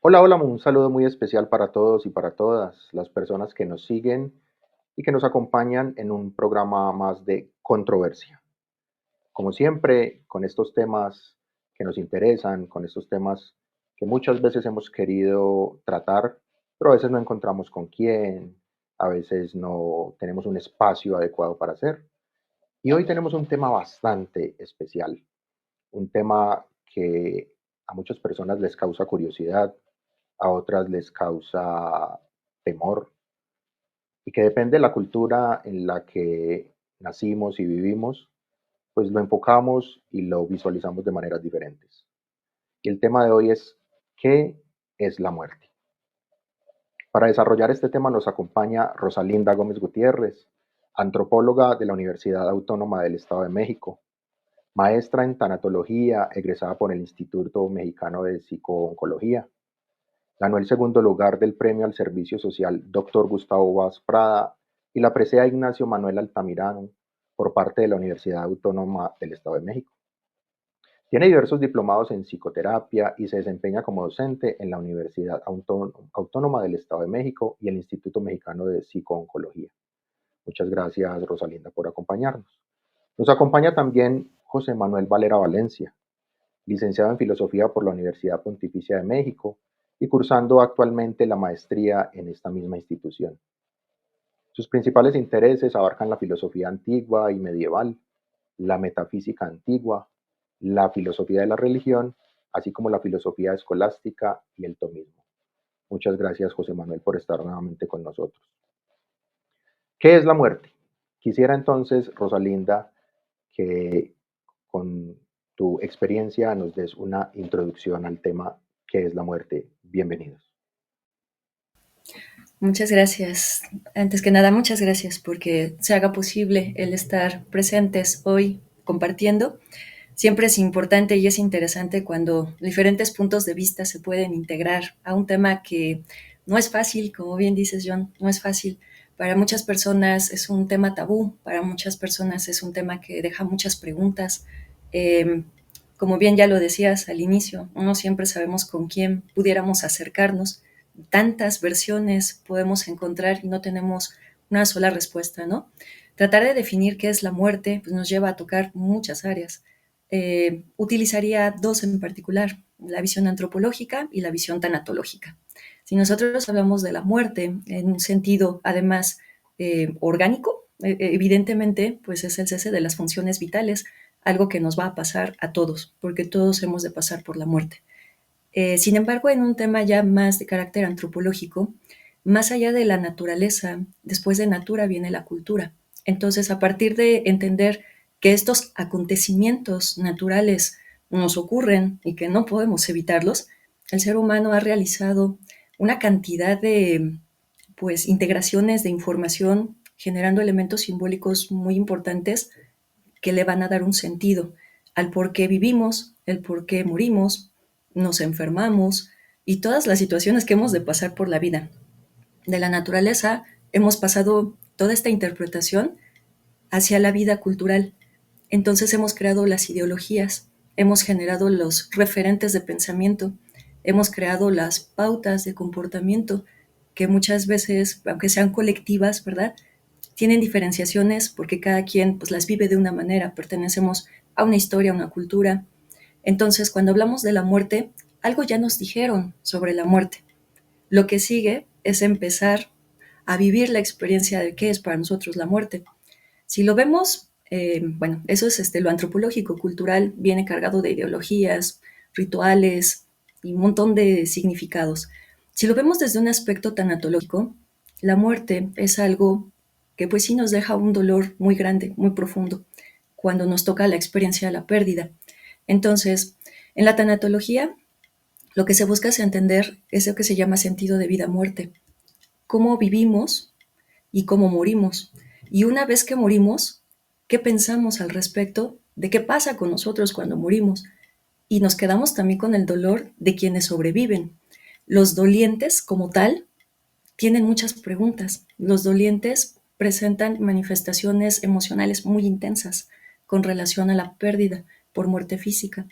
Hola, hola, un saludo muy especial para todos y para todas las personas que nos siguen y que nos acompañan en un programa más de controversia. Como siempre, con estos temas que nos interesan, con estos temas que muchas veces hemos querido tratar, pero a veces no encontramos con quién, a veces no tenemos un espacio adecuado para hacer. Y hoy tenemos un tema bastante especial, un tema que a muchas personas les causa curiosidad, a otras les causa temor y que depende de la cultura en la que nacimos y vivimos, pues lo enfocamos y lo visualizamos de maneras diferentes. Y el tema de hoy es, ¿qué es la muerte? Para desarrollar este tema nos acompaña Rosalinda Gómez Gutiérrez, antropóloga de la Universidad Autónoma del Estado de México, maestra en tanatología, egresada por el Instituto Mexicano de Psicooncología. Ganó el segundo lugar del Premio al Servicio Social Dr. Gustavo Vaz Prada y la presea Ignacio Manuel Altamirano por parte de la Universidad Autónoma del Estado de México. Tiene diversos diplomados en psicoterapia y se desempeña como docente en la Universidad Autónoma del Estado de México y el Instituto Mexicano de Psicooncología. Muchas gracias, Rosalinda, por acompañarnos. Nos acompaña también José Manuel Valera Valencia, licenciado en Filosofía por la Universidad Pontificia de México y cursando actualmente la maestría en esta misma institución. Sus principales intereses abarcan la filosofía antigua y medieval, la metafísica antigua, la filosofía de la religión, así como la filosofía escolástica y el tomismo. Muchas gracias, José Manuel, por estar nuevamente con nosotros. ¿Qué es la muerte? Quisiera entonces, Rosalinda, que con tu experiencia nos des una introducción al tema ¿qué es la muerte? Bienvenidos. Muchas gracias. Antes que nada, muchas gracias porque se haga posible el estar presentes hoy compartiendo. Siempre es importante y es interesante cuando diferentes puntos de vista se pueden integrar a un tema que no es fácil, como bien dices, John, no es fácil. Para muchas personas es un tema tabú, para muchas personas es un tema que deja muchas preguntas. Eh, Como bien ya lo decías al inicio, no siempre sabemos con quién pudiéramos acercarnos, tantas versiones podemos encontrar y no tenemos una sola respuesta, ¿no? Tratar de definir qué es la muerte pues nos lleva a tocar muchas áreas. Utilizaría dos en particular, la visión antropológica y la visión tanatológica. Si nosotros hablamos de la muerte en un sentido, además, orgánico, evidentemente, pues es el cese de las funciones vitales, algo que nos va a pasar a todos, porque todos hemos de pasar por la muerte. Sin embargo, en un tema ya más de carácter antropológico, más allá de la naturaleza, después de natura viene la cultura. Entonces, a partir de entender que estos acontecimientos naturales nos ocurren y que no podemos evitarlos, el ser humano ha realizado una cantidad de pues integraciones de información generando elementos simbólicos muy importantes que le van a dar un sentido al por qué vivimos, el por qué morimos, nos enfermamos y todas las situaciones que hemos de pasar por la vida. De la naturaleza hemos pasado toda esta interpretación hacia la vida cultural. Entonces hemos creado las ideologías, hemos generado los referentes de pensamiento, hemos creado las pautas de comportamiento que muchas veces, aunque sean colectivas, ¿verdad? Tienen diferenciaciones porque cada quien pues las vive de una manera, pertenecemos a una historia, a una cultura. Entonces, cuando hablamos de la muerte, algo ya nos dijeron sobre la muerte. Lo que sigue es empezar a vivir la experiencia de qué es para nosotros la muerte. Si lo vemos, bueno, eso es lo antropológico, cultural, viene cargado de ideologías, rituales y un montón de significados. Si lo vemos desde un aspecto tanatológico, la muerte es algo que pues sí nos deja un dolor muy grande, muy profundo, cuando nos toca la experiencia de la pérdida. Entonces, en la tanatología, lo que se busca es entender eso que se llama sentido de vida-muerte, cómo vivimos y cómo morimos. Y una vez que morimos, ¿qué pensamos al respecto de qué pasa con nosotros cuando morimos? Y nos quedamos también con el dolor de quienes sobreviven. Los dolientes, como tal, tienen muchas preguntas. Los dolientes presentan manifestaciones emocionales muy intensas con relación a la pérdida por muerte física.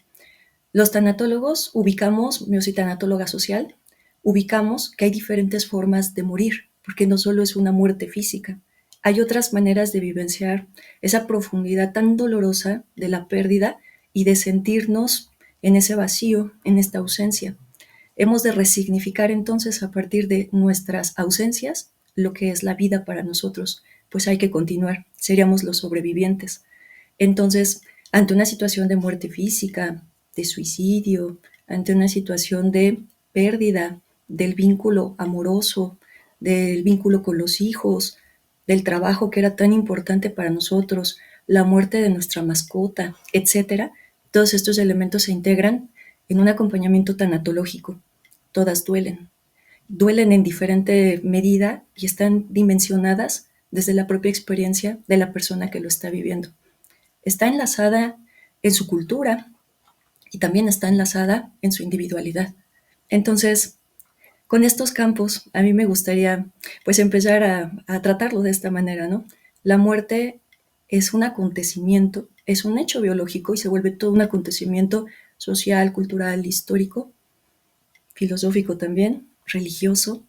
Los tanatólogos ubicamos, yo soy tanatóloga social, ubicamos que hay diferentes formas de morir, porque no solo es una muerte física, hay otras maneras de vivenciar esa profundidad tan dolorosa de la pérdida y de sentirnos en ese vacío, en esta ausencia. Hemos de resignificar entonces a partir de nuestras ausencias lo que es la vida para nosotros, pues hay que continuar, seríamos los sobrevivientes. Entonces, ante una situación de muerte física, de suicidio, ante una situación de pérdida del vínculo amoroso, del vínculo con los hijos, del trabajo que era tan importante para nosotros, la muerte de nuestra mascota, etcétera, todos estos elementos se integran en un acompañamiento tanatológico. Todas duelen, duelen en diferente medida y están dimensionadas desde la propia experiencia de la persona que lo está viviendo. Está enlazada en su cultura y también está enlazada en su individualidad. Entonces, con estos campos, a mí me gustaría pues empezar a tratarlo de esta manera, ¿no? La muerte es un acontecimiento, es un hecho biológico y se vuelve todo un acontecimiento social, cultural, histórico, filosófico también, religioso.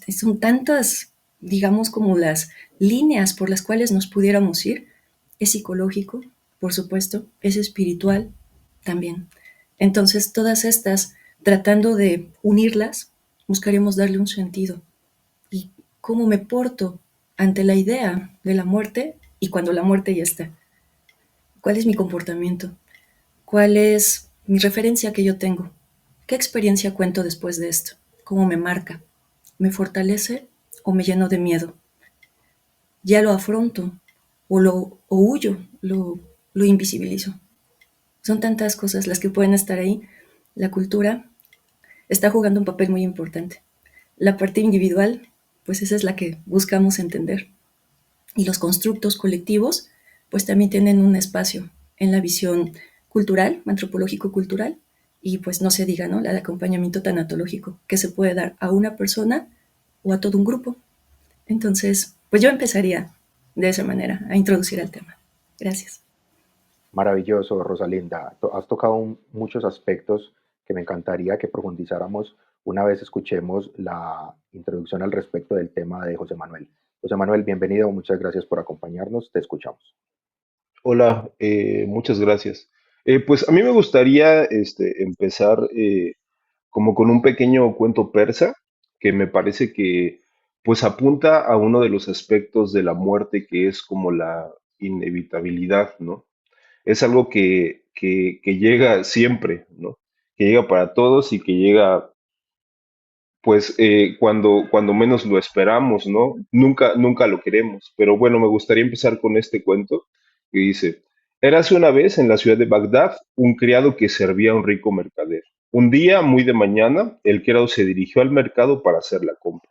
Son tantas, digamos, como las líneas por las cuales nos pudiéramos ir. Es psicológico, por supuesto, es espiritual también. Entonces, todas estas, tratando de unirlas, buscaremos darle un sentido. ¿Y cómo me porto ante la idea de la muerte y cuando la muerte ya está? ¿Cuál es mi comportamiento? ¿Cuál es mi referencia que yo tengo? ¿Qué experiencia cuento después de esto? ¿Cómo me marca? ¿Me fortalece o me lleno de miedo? ¿Ya lo afronto o huyo, lo invisibilizo? Son tantas cosas las que pueden estar ahí. La cultura está jugando un papel muy importante. La parte individual, pues esa es la que buscamos entender. Y los constructos colectivos, pues también tienen un espacio en la visión cultural, antropológico-cultural, y pues no se diga, ¿no? El acompañamiento tanatológico que se puede dar a una persona o a todo un grupo. Entonces, pues yo empezaría de esa manera a introducir el tema. Gracias. Maravilloso, Rosalinda. Has tocado muchos aspectos que me encantaría que profundizáramos una vez escuchemos la introducción al respecto del tema de José Manuel. José Manuel, bienvenido, muchas gracias por acompañarnos, te escuchamos. Hola, muchas gracias. Pues a mí me gustaría empezar como con un pequeño cuento persa que me parece que pues apunta a uno de los aspectos de la muerte que es como la inevitabilidad, ¿no? Es algo que llega siempre, ¿no? Que llega para todos y que llega pues cuando menos lo esperamos, ¿no? Nunca lo queremos. Pero bueno, me gustaría empezar con este cuento que dice, érase una vez en la ciudad de Bagdad un criado que servía a un rico mercader. Un día, muy de mañana, el criado se dirigió al mercado para hacer la compra.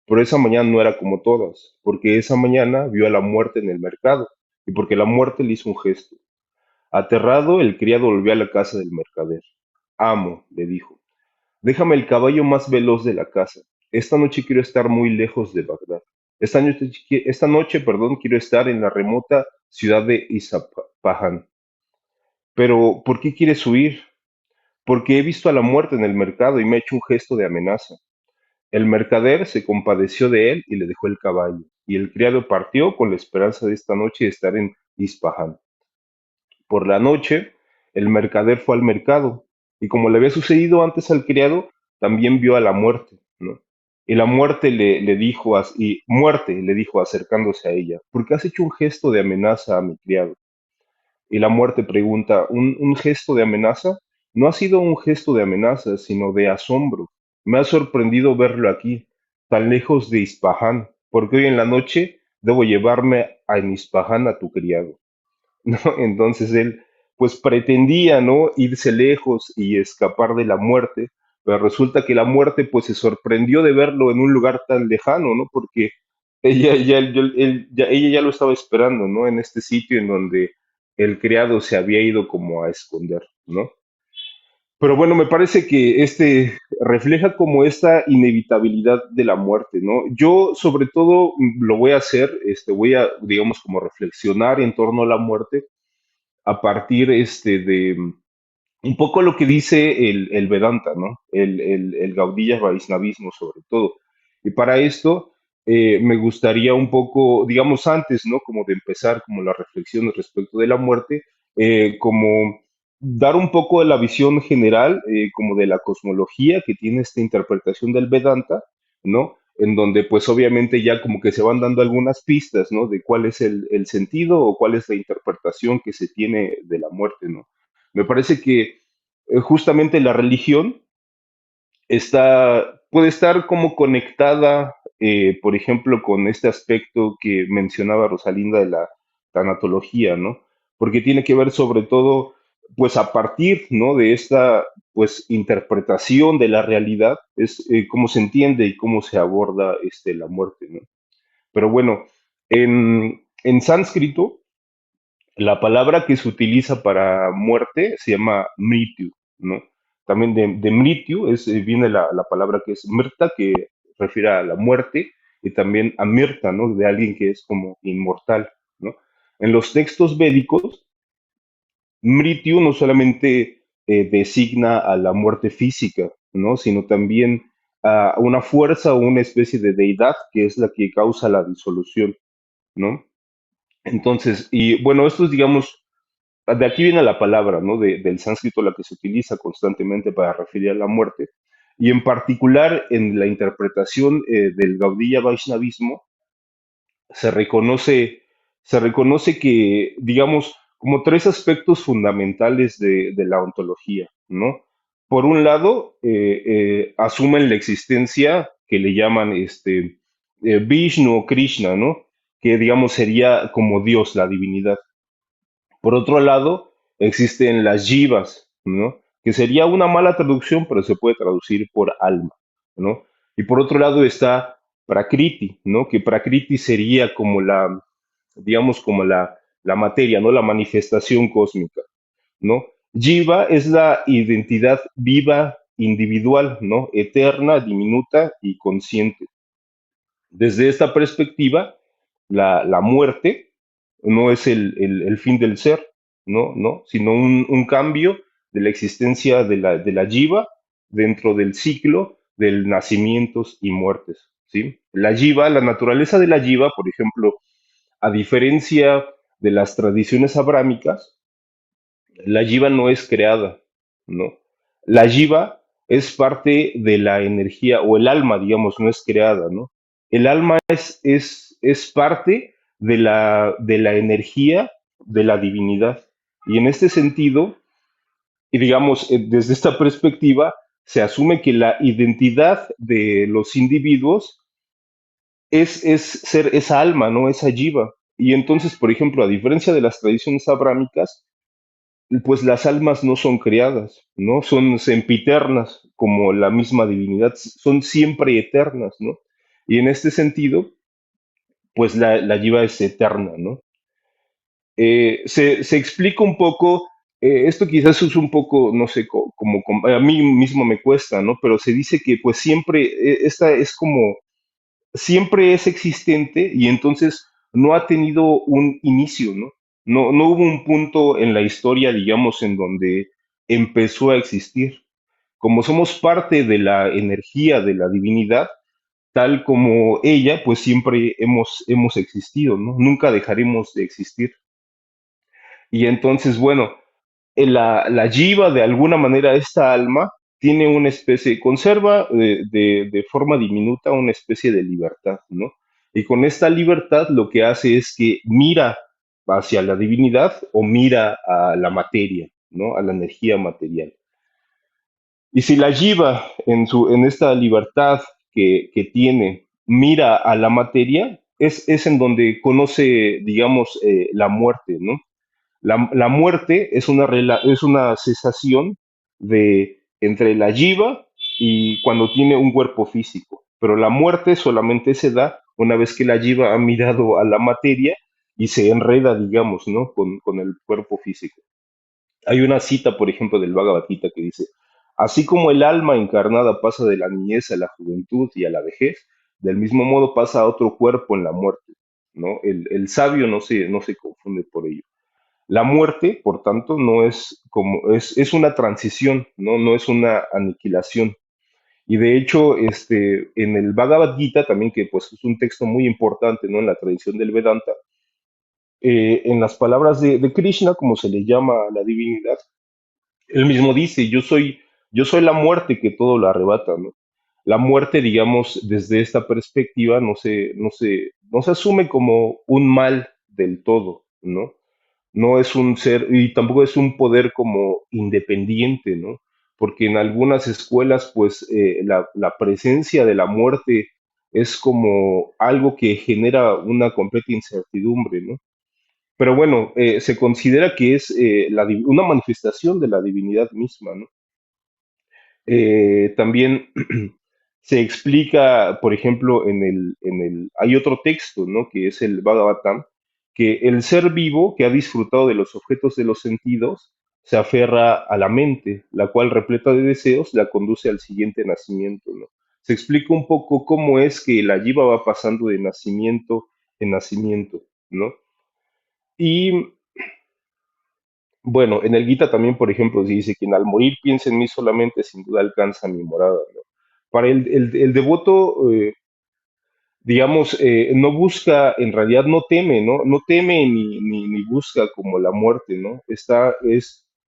Pero esa mañana no era como todas, porque esa mañana vio a la muerte en el mercado y porque la muerte le hizo un gesto. Aterrado, el criado volvió a la casa del mercader. Amo, le dijo. Déjame el caballo más veloz de la casa. Esta noche quiero estar muy lejos de Bagdad. Esta noche, quiero estar en la remota ciudad de Isfahan. Pero, ¿por qué quieres huir? Porque he visto a la muerte en el mercado y me ha hecho un gesto de amenaza. El mercader se compadeció de él y le dejó el caballo, y el criado partió con la esperanza de esta noche de estar en Isfahan. Por la noche, el mercader fue al mercado, y como le había sucedido antes al criado, también vio a la muerte, ¿no? Y la muerte le dijo, muerte le dijo acercándose a ella, ¿por qué has hecho un gesto de amenaza a mi criado? Y la muerte pregunta, ¿un gesto de amenaza? No ha sido un gesto de amenaza, sino de asombro. Me ha sorprendido verlo aquí, tan lejos de Ispahan, porque hoy en la noche debo llevarme a Ispahan a tu criado. ¿No? Entonces él, pues pretendía, ¿no? Irse lejos y escapar de la muerte, pero resulta que la muerte, pues se sorprendió de verlo en un lugar tan lejano, ¿no? Porque ella ya lo estaba esperando, ¿no? En este sitio en donde el criado se había ido como a esconder, ¿no? Pero bueno, me parece que este refleja como esta inevitabilidad de la muerte, ¿no? Yo sobre todo lo voy a hacer, voy a, digamos, como reflexionar en torno a la muerte a partir un poco lo que dice el Vedanta, ¿no? El Gaudiya Vaisnavismo sobre todo. Y para esto me gustaría un poco, digamos antes, ¿no? Como de empezar como las reflexiones respecto de la muerte, como dar un poco de la visión general, como de la cosmología que tiene esta interpretación del Vedanta, ¿no? En donde pues obviamente ya como que se van dando algunas pistas, ¿no? De cuál es el sentido o cuál es la interpretación que se tiene de la muerte, ¿no? Me parece que justamente la religión puede estar como conectada, por ejemplo, con este aspecto que mencionaba Rosalinda de la tanatología, ¿no? Porque tiene que ver sobre todo, pues a partir, ¿no? De esta, pues, interpretación de la realidad, es cómo se entiende y cómo se aborda la muerte, ¿no? Pero bueno, en sánscrito, la palabra que se utiliza para muerte se llama mrityu, ¿no? También de mrityu viene la palabra que es mrta, que refiere a la muerte, y también a mirta, ¿no? De alguien que es como inmortal, ¿no? En los textos védicos, mrityu no solamente designa a la muerte física, ¿no? Sino también a una fuerza o una especie de deidad que es la que causa la disolución, ¿no? Entonces, y bueno, esto es, digamos, de aquí viene la palabra, ¿no? Del sánscrito, la que se utiliza constantemente para referir a la muerte. Y en particular en la interpretación del Gaudiya Vaishnavismo se reconoce, se reconoce que, digamos, como tres aspectos fundamentales de la ontología, ¿no? Por un lado, asumen la existencia que le llaman Vishnu o Krishna, ¿no? Que, digamos, sería como Dios, la divinidad. Por otro lado, existen las jivas, ¿no? Que sería una mala traducción, pero se puede traducir por alma, ¿no? Y por otro lado está Prakriti, ¿no? Que Prakriti sería como digamos, como la materia, ¿no? La manifestación cósmica, ¿no? Jiva es la identidad viva, individual, ¿no? Eterna, diminuta y consciente. Desde esta perspectiva, la muerte no es el fin del ser, ¿no? ¿No? Sino un cambio de la existencia de la jiva dentro del ciclo del nacimientos y muertes, ¿sí? La jiva, la naturaleza de la jiva, por ejemplo, a diferencia de las tradiciones abrámicas, la jiva no es creada, ¿no? La jiva es parte de la energía, o el alma, digamos, no es creada, ¿no? El alma es parte de la energía de la divinidad. Y en este sentido, y digamos, desde esta perspectiva, se asume que la identidad de los individuos es ser esa alma, ¿no? Esa jiva. Y entonces, por ejemplo, a diferencia de las tradiciones abrámicas, pues las almas no son creadas, ¿no? Son sempiternas, como la misma divinidad, son siempre eternas, ¿no? Y en este sentido, pues la jiva es eterna, ¿no? Se explica un poco, esto quizás es un poco, no sé, a mí mismo me cuesta, ¿no? Pero se dice que pues siempre, esta es como siempre es existente y entonces no ha tenido un inicio, ¿no? No hubo un punto en la historia, digamos, en donde empezó a existir. Como somos parte de la energía de la divinidad, tal como ella, pues siempre hemos existido, ¿no? Nunca dejaremos de existir. Y entonces, bueno, la jiva, de alguna manera, esta alma, tiene una especie, conserva de forma diminuta una especie de libertad, ¿no? Y con esta libertad lo que hace es que mira hacia la divinidad o mira a la materia, ¿no? A la energía material. Y si la jiva en esta libertad que tiene mira a la materia, es en donde conoce, digamos, la muerte, ¿no? La muerte es una cesación entre la jiva y cuando tiene un cuerpo físico. Pero la muerte solamente se da una vez que la jiva ha mirado a la materia y se enreda, digamos, ¿no? Con el cuerpo físico. Hay una cita, por ejemplo, del Bhagavad Gita que dice, así como el alma encarnada pasa de la niñez a la juventud y a la vejez, del mismo modo pasa a otro cuerpo en la muerte, ¿no? El sabio no se confunde por ello. La muerte, por tanto, no es como, es una transición, ¿no? No es una aniquilación. Y de hecho, en el Bhagavad Gita también, que pues es un texto muy importante, ¿no? En la tradición del Vedanta, en las palabras de Krishna, como se le llama a la divinidad, él mismo dice, yo soy la muerte que todo lo arrebata, ¿no? La muerte, digamos, desde esta perspectiva, no se asume como un mal del todo, ¿no? No es un ser, y tampoco es un poder como independiente, ¿no? Porque en algunas escuelas, pues, la presencia de la muerte es como algo que genera una completa incertidumbre, ¿no? Pero bueno, se considera que es una manifestación de la divinidad misma, ¿no? También se explica, por ejemplo, hay otro texto, ¿no? Que es el Bhagavatam, que el ser vivo que ha disfrutado de los objetos de los sentidos se aferra a la mente, la cual repleta de deseos la conduce al siguiente nacimiento, ¿no? Se explica un poco cómo es que la jiva va pasando de nacimiento en nacimiento, ¿no? Y bueno, en el Gita también, por ejemplo, se dice: quien al morir piensa en mí solamente, sin duda alcanza mi morada, ¿no? Para el devoto, digamos, no busca, en realidad no teme, ¿no? No teme ni busca como la muerte, ¿no?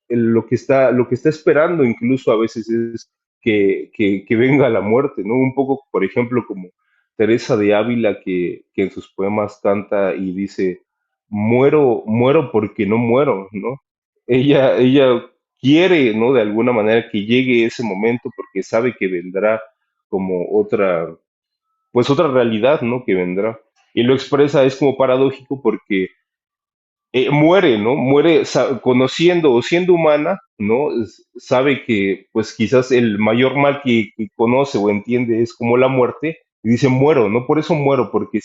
Lo que está esperando incluso a veces es que venga la muerte, ¿no? Un poco, por ejemplo, como Teresa de Ávila, que en sus poemas canta y dice: muero, muero porque no muero, ¿no? Ella quiere, ¿no? De alguna manera que llegue ese momento porque sabe que vendrá como otra realidad, ¿no? Que vendrá. Y lo expresa, es como paradójico porque muere, ¿no? Muere conociendo o siendo humana, ¿no? Sabe que pues quizás el mayor mal que conoce o entiende es como la muerte y dice muero, ¿no? Por eso muero, porque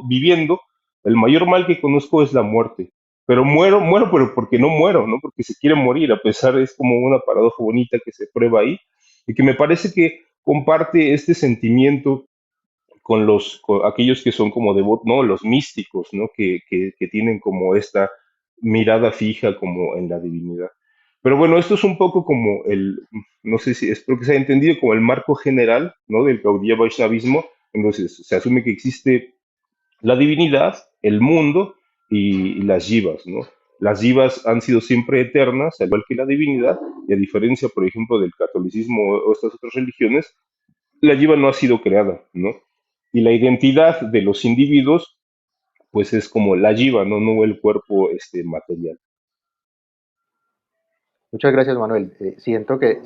viviendo, el mayor mal que conozco es la muerte. Pero muero, pero porque no muero, ¿no? Porque se quiere morir, a pesar es como una paradoja bonita que se prueba ahí y que me parece que comparte este sentimiento con aquellos que son como devotos, ¿no? Los místicos, ¿no? Que tienen como esta mirada fija como en la divinidad. Pero bueno, esto es un poco como no sé si, espero que se haya entendido, como el marco general, ¿no? Del Gaudiya Vaishnavismo. Entonces, se asume que existe la divinidad, el mundo y las jivas, ¿no? Las jivas han sido siempre eternas, al igual que la divinidad, y a diferencia, por ejemplo, del catolicismo o estas otras religiones, la jiva no ha sido creada, ¿no? Y la identidad de los individuos, pues es como la jiva, ¿no? No el cuerpo material. Muchas gracias, Manuel. Siento que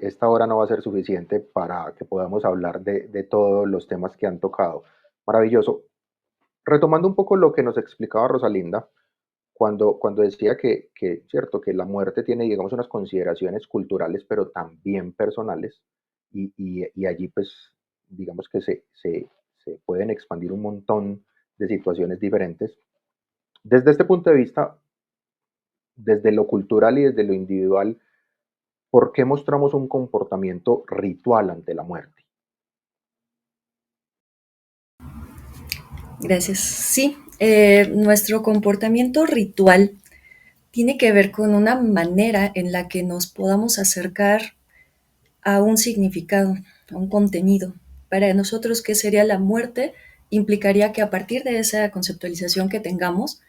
esta hora no va a ser suficiente para que podamos hablar de todos los temas que han tocado. Maravilloso. Retomando un poco lo que nos explicaba Rosalinda, cuando decía cierto, que la muerte tiene, digamos, unas consideraciones culturales, pero también personales, y allí, pues, digamos que se pueden expandir un montón de situaciones diferentes. Desde este punto de vista, desde lo cultural y desde lo individual, ¿por qué mostramos un comportamiento ritual ante la muerte? Gracias. Sí, nuestro comportamiento ritual tiene que ver con una manera en la que nos podamos acercar a un significado, a un contenido. Para nosotros, ¿qué sería la muerte? Implicaría que a partir de esa conceptualización que tengamos,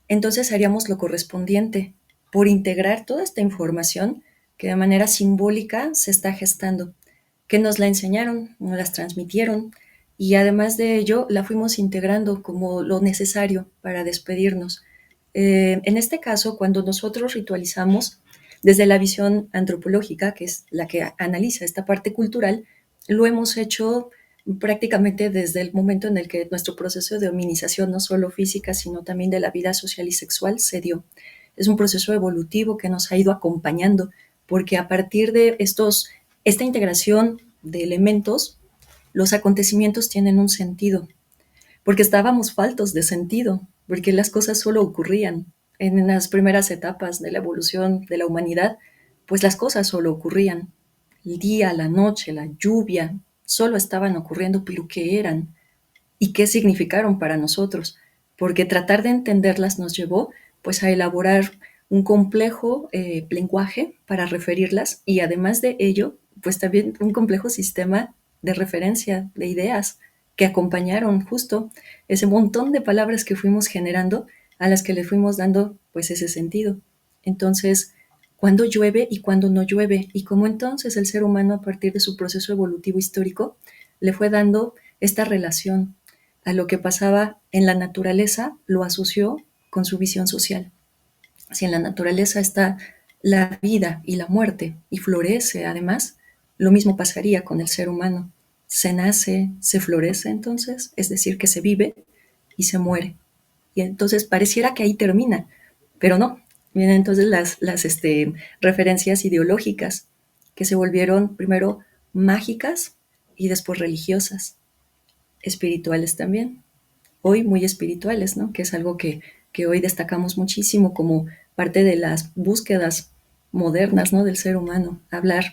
entonces haríamos lo correspondiente por integrar toda esta información que de manera simbólica se está gestando, que nos la enseñaron, nos las transmitieron y además de ello la fuimos integrando como lo necesario para despedirnos. En este caso, cuando nosotros ritualizamos desde la visión antropológica, que es la que analiza esta parte cultural, lo hemos hecho prácticamente desde el momento en el que nuestro proceso de hominización, no solo física, sino también de la vida social y sexual, se dio. Es un proceso evolutivo que nos ha ido acompañando, porque a partir de esta integración de elementos, los acontecimientos tienen un sentido, porque estábamos faltos de sentido, porque las cosas solo ocurrían. En las primeras etapas de la evolución de la humanidad, pues las cosas solo ocurrían. El día, la noche, la lluvia, solo estaban ocurriendo, pero ¿qué eran? ¿Y qué significaron para nosotros? Porque tratar de entenderlas nos llevó pues a elaborar un complejo lenguaje para referirlas y además de ello, pues también un complejo sistema de referencia de ideas que acompañaron justo ese montón de palabras que fuimos generando a las que le fuimos dando pues ese sentido. Entonces, ¿cuándo llueve y cuándo no llueve? Y cómo entonces el ser humano a partir de su proceso evolutivo histórico le fue dando esta relación a lo que pasaba en la naturaleza, lo asoció con su visión social. Si en la naturaleza está la vida y la muerte y florece además, lo mismo pasaría con el ser humano. Se nace, se florece entonces, es decir, que se vive y se muere. Y entonces pareciera que ahí termina, pero no. Vienen entonces las referencias ideológicas que se volvieron primero mágicas y después religiosas, espirituales también, hoy muy espirituales, ¿no? Que es algo que hoy destacamos muchísimo como parte de las búsquedas modernas, ¿no? Del ser humano, hablar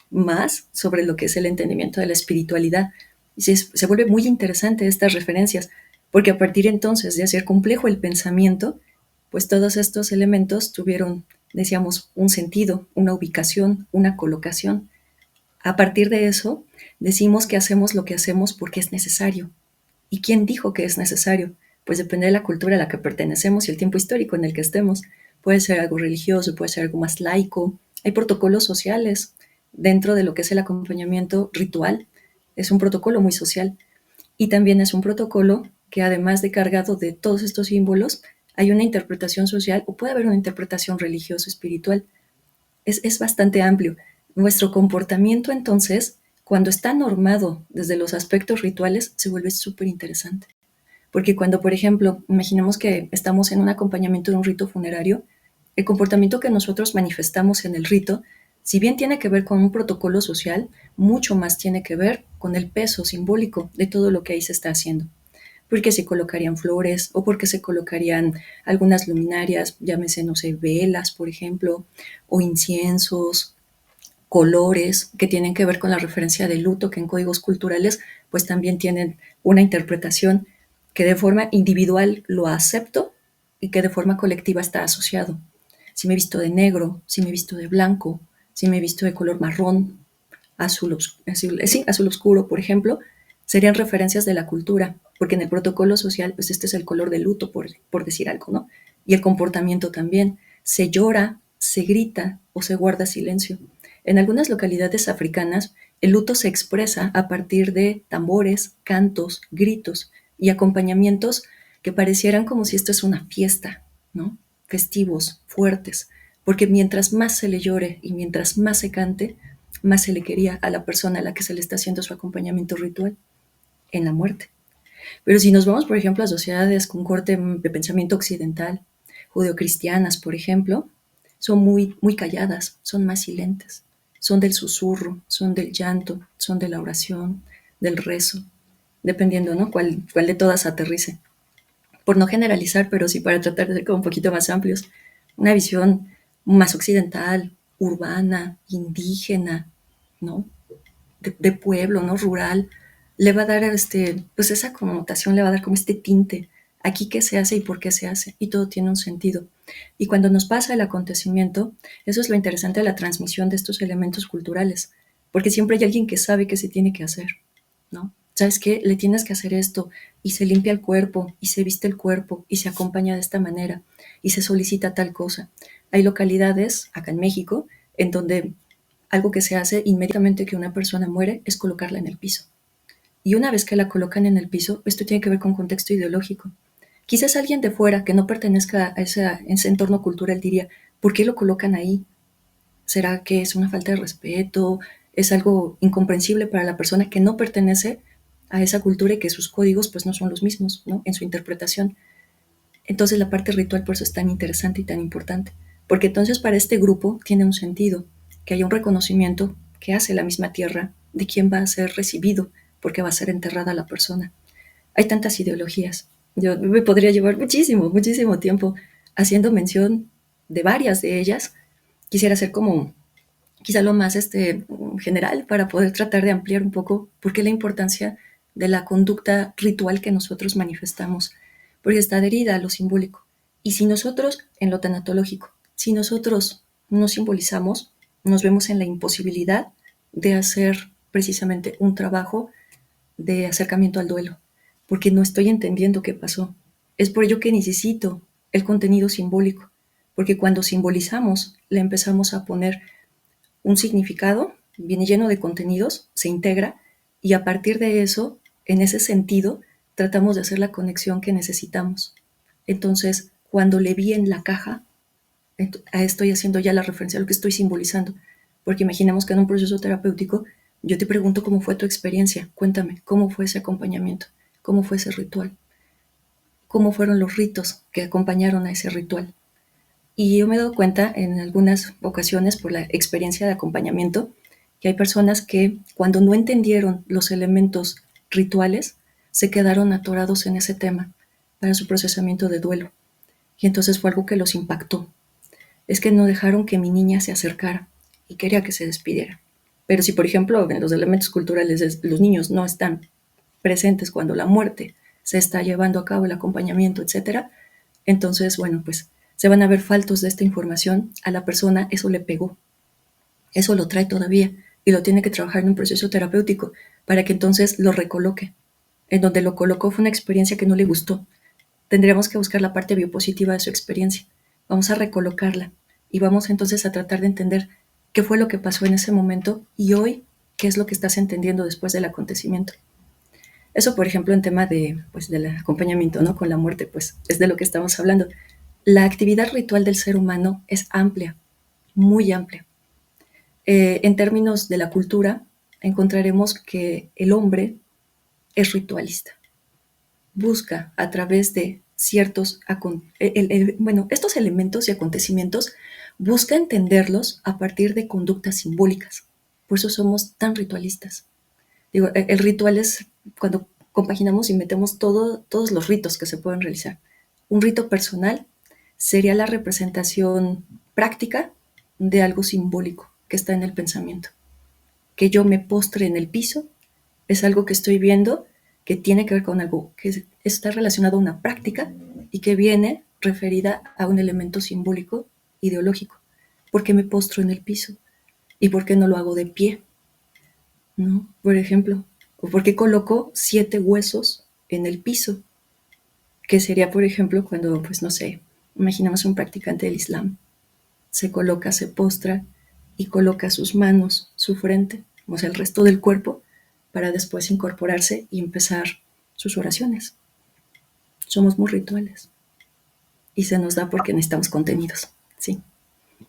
más sobre lo que es el entendimiento de la espiritualidad. Y se vuelve muy interesante estas referencias, porque a partir entonces de hacer complejo el pensamiento, pues todos estos elementos tuvieron, decíamos, un sentido, una ubicación, una colocación. A partir de eso, decimos que hacemos lo que hacemos porque es necesario. ¿Y quién dijo que es necesario? Pues depende de la cultura a la que pertenecemos y el tiempo histórico en el que estemos. Puede ser algo religioso, puede ser algo más laico. Hay protocolos sociales dentro de lo que es el acompañamiento ritual. Es un protocolo muy social y también es un protocolo que además de cargado de todos estos símbolos, hay una interpretación social o puede haber una interpretación religiosa espiritual. Es bastante amplio. Nuestro comportamiento entonces, cuando está normado desde los aspectos rituales, se vuelve súper interesante. Porque cuando, por ejemplo, imaginemos que estamos en un acompañamiento de un rito funerario, el comportamiento que nosotros manifestamos en el rito, si bien tiene que ver con un protocolo social, mucho más tiene que ver con el peso simbólico de todo lo que ahí se está haciendo. Porque se colocarían flores o porque se colocarían algunas luminarias, llámese, no sé, velas, por ejemplo, o inciensos, colores que tienen que ver con la referencia del luto, que en códigos culturales pues también tienen una interpretación que de forma individual lo acepto y que de forma colectiva está asociado. Si me he visto de negro, si me he visto de blanco, si me he visto de color marrón, azul oscuro, por ejemplo, serían referencias de la cultura, porque en el protocolo social, pues este es el color del luto, por decir algo, ¿no? Y el comportamiento también. Se llora, se grita o se guarda silencio. En algunas localidades africanas, el luto se expresa a partir de tambores, cantos, gritos y acompañamientos que parecieran como si esto es una fiesta, ¿no? Festivos, fuertes, porque mientras más se le llore y mientras más se cante, más se le quería a la persona a la que se le está haciendo su acompañamiento ritual en la muerte. Pero si nos vamos, por ejemplo, a sociedades con corte de pensamiento occidental, judeocristianas, por ejemplo, son muy, muy calladas, son más silentes, son del susurro, son del llanto, son de la oración, del rezo, dependiendo, ¿no? Cuál de todas aterrice. Por no generalizar, pero sí para tratar de ser como un poquito más amplios, una visión más occidental, urbana, indígena, ¿no? De pueblo, ¿no? Rural, le va a dar pues esa connotación, le va a dar como este tinte. Aquí qué se hace y por qué se hace, y todo tiene un sentido. Y cuando nos pasa el acontecimiento, eso es lo interesante de la transmisión de estos elementos culturales, porque siempre hay alguien que sabe qué se tiene que hacer, ¿no? ¿Sabes qué? Le tienes que hacer esto, y se limpia el cuerpo, y se viste el cuerpo, y se acompaña de esta manera, y se solicita tal cosa. Hay localidades, acá en México, en donde algo que se hace inmediatamente que una persona muere es colocarla en el piso. Y una vez que la colocan en el piso, esto tiene que ver con contexto ideológico. Quizás alguien de fuera que no pertenezca a ese entorno cultural diría, ¿por qué lo colocan ahí? ¿Será que es una falta de respeto? ¿Es algo incomprensible para la persona que no pertenece a esa cultura y que sus códigos pues no son los mismos, ¿no? En su interpretación. Entonces la parte ritual por eso es tan interesante y tan importante, porque entonces para este grupo tiene un sentido, que haya un reconocimiento que hace la misma tierra de quién va a ser recibido, porque va a ser enterrada la persona. Hay tantas ideologías. Yo me podría llevar muchísimo, muchísimo tiempo haciendo mención de varias de ellas. Quisiera hacer como quizá lo más general para poder tratar de ampliar un poco por qué la importancia de la conducta ritual que nosotros manifestamos, porque está adherida a lo simbólico. Y si nosotros, en lo tanatológico, si nosotros no simbolizamos, nos vemos en la imposibilidad de hacer precisamente un trabajo de acercamiento al duelo, porque no estoy entendiendo qué pasó. Es por ello que necesito el contenido simbólico, porque cuando simbolizamos, le empezamos a poner un significado, viene lleno de contenidos, se integra, y a partir de eso, en ese sentido, tratamos de hacer la conexión que necesitamos. Entonces, cuando le vi en la caja, estoy haciendo ya la referencia a lo que estoy simbolizando, porque imaginemos que en un proceso terapéutico yo te pregunto cómo fue tu experiencia, cuéntame, cómo fue ese acompañamiento, cómo fue ese ritual, cómo fueron los ritos que acompañaron a ese ritual. Y yo me he dado cuenta en algunas ocasiones por la experiencia de acompañamiento que hay personas que cuando no entendieron los elementos rituales se quedaron atorados en ese tema para su procesamiento de duelo. Y entonces fue algo que los impactó. Es que no dejaron que mi niña se acercara y quería que se despidiera. Pero si, por ejemplo, en los elementos culturales los niños no están presentes cuando la muerte se está llevando a cabo, el acompañamiento, etcétera, entonces, bueno, pues se van a ver faltos de esta información, a la persona eso le pegó, eso lo trae todavía y lo tiene que trabajar en un proceso terapéutico para que entonces lo recoloque. En donde lo colocó fue una experiencia que no le gustó. Tendríamos que buscar la parte biopositiva de su experiencia. Vamos a recolocarla y vamos entonces a tratar de entender qué fue lo que pasó en ese momento y hoy qué es lo que estás entendiendo después del acontecimiento. Eso, por ejemplo, en tema de, pues, del acompañamiento, ¿no? Con la muerte, pues es de lo que estamos hablando. La actividad ritual del ser humano es amplia, muy amplia. En términos de la cultura, encontraremos que el hombre es ritualista. Busca a través de ciertos, bueno, estos elementos y acontecimientos, busca entenderlos a partir de conductas simbólicas. Por eso somos tan ritualistas. Digo, el ritual es cuando compaginamos y metemos todos los ritos que se pueden realizar. Un rito personal sería la representación práctica de algo simbólico que está en el pensamiento. Que yo me postre en el piso es algo que estoy viendo que tiene que ver con algo que está relacionado a una práctica y que viene referida a un elemento simbólico ideológico. ¿Por qué me postro en el piso? ¿Y por qué no lo hago de pie? ¿No? Por ejemplo, o por qué coloco 7 huesos en el piso, que sería, por ejemplo, cuando, pues no sé, imaginamos un practicante del Islam, se coloca, se postra y coloca sus manos, su frente, o sea, el resto del cuerpo, para después incorporarse y empezar sus oraciones. Somos muy rituales y se nos da porque necesitamos contenidos, sí.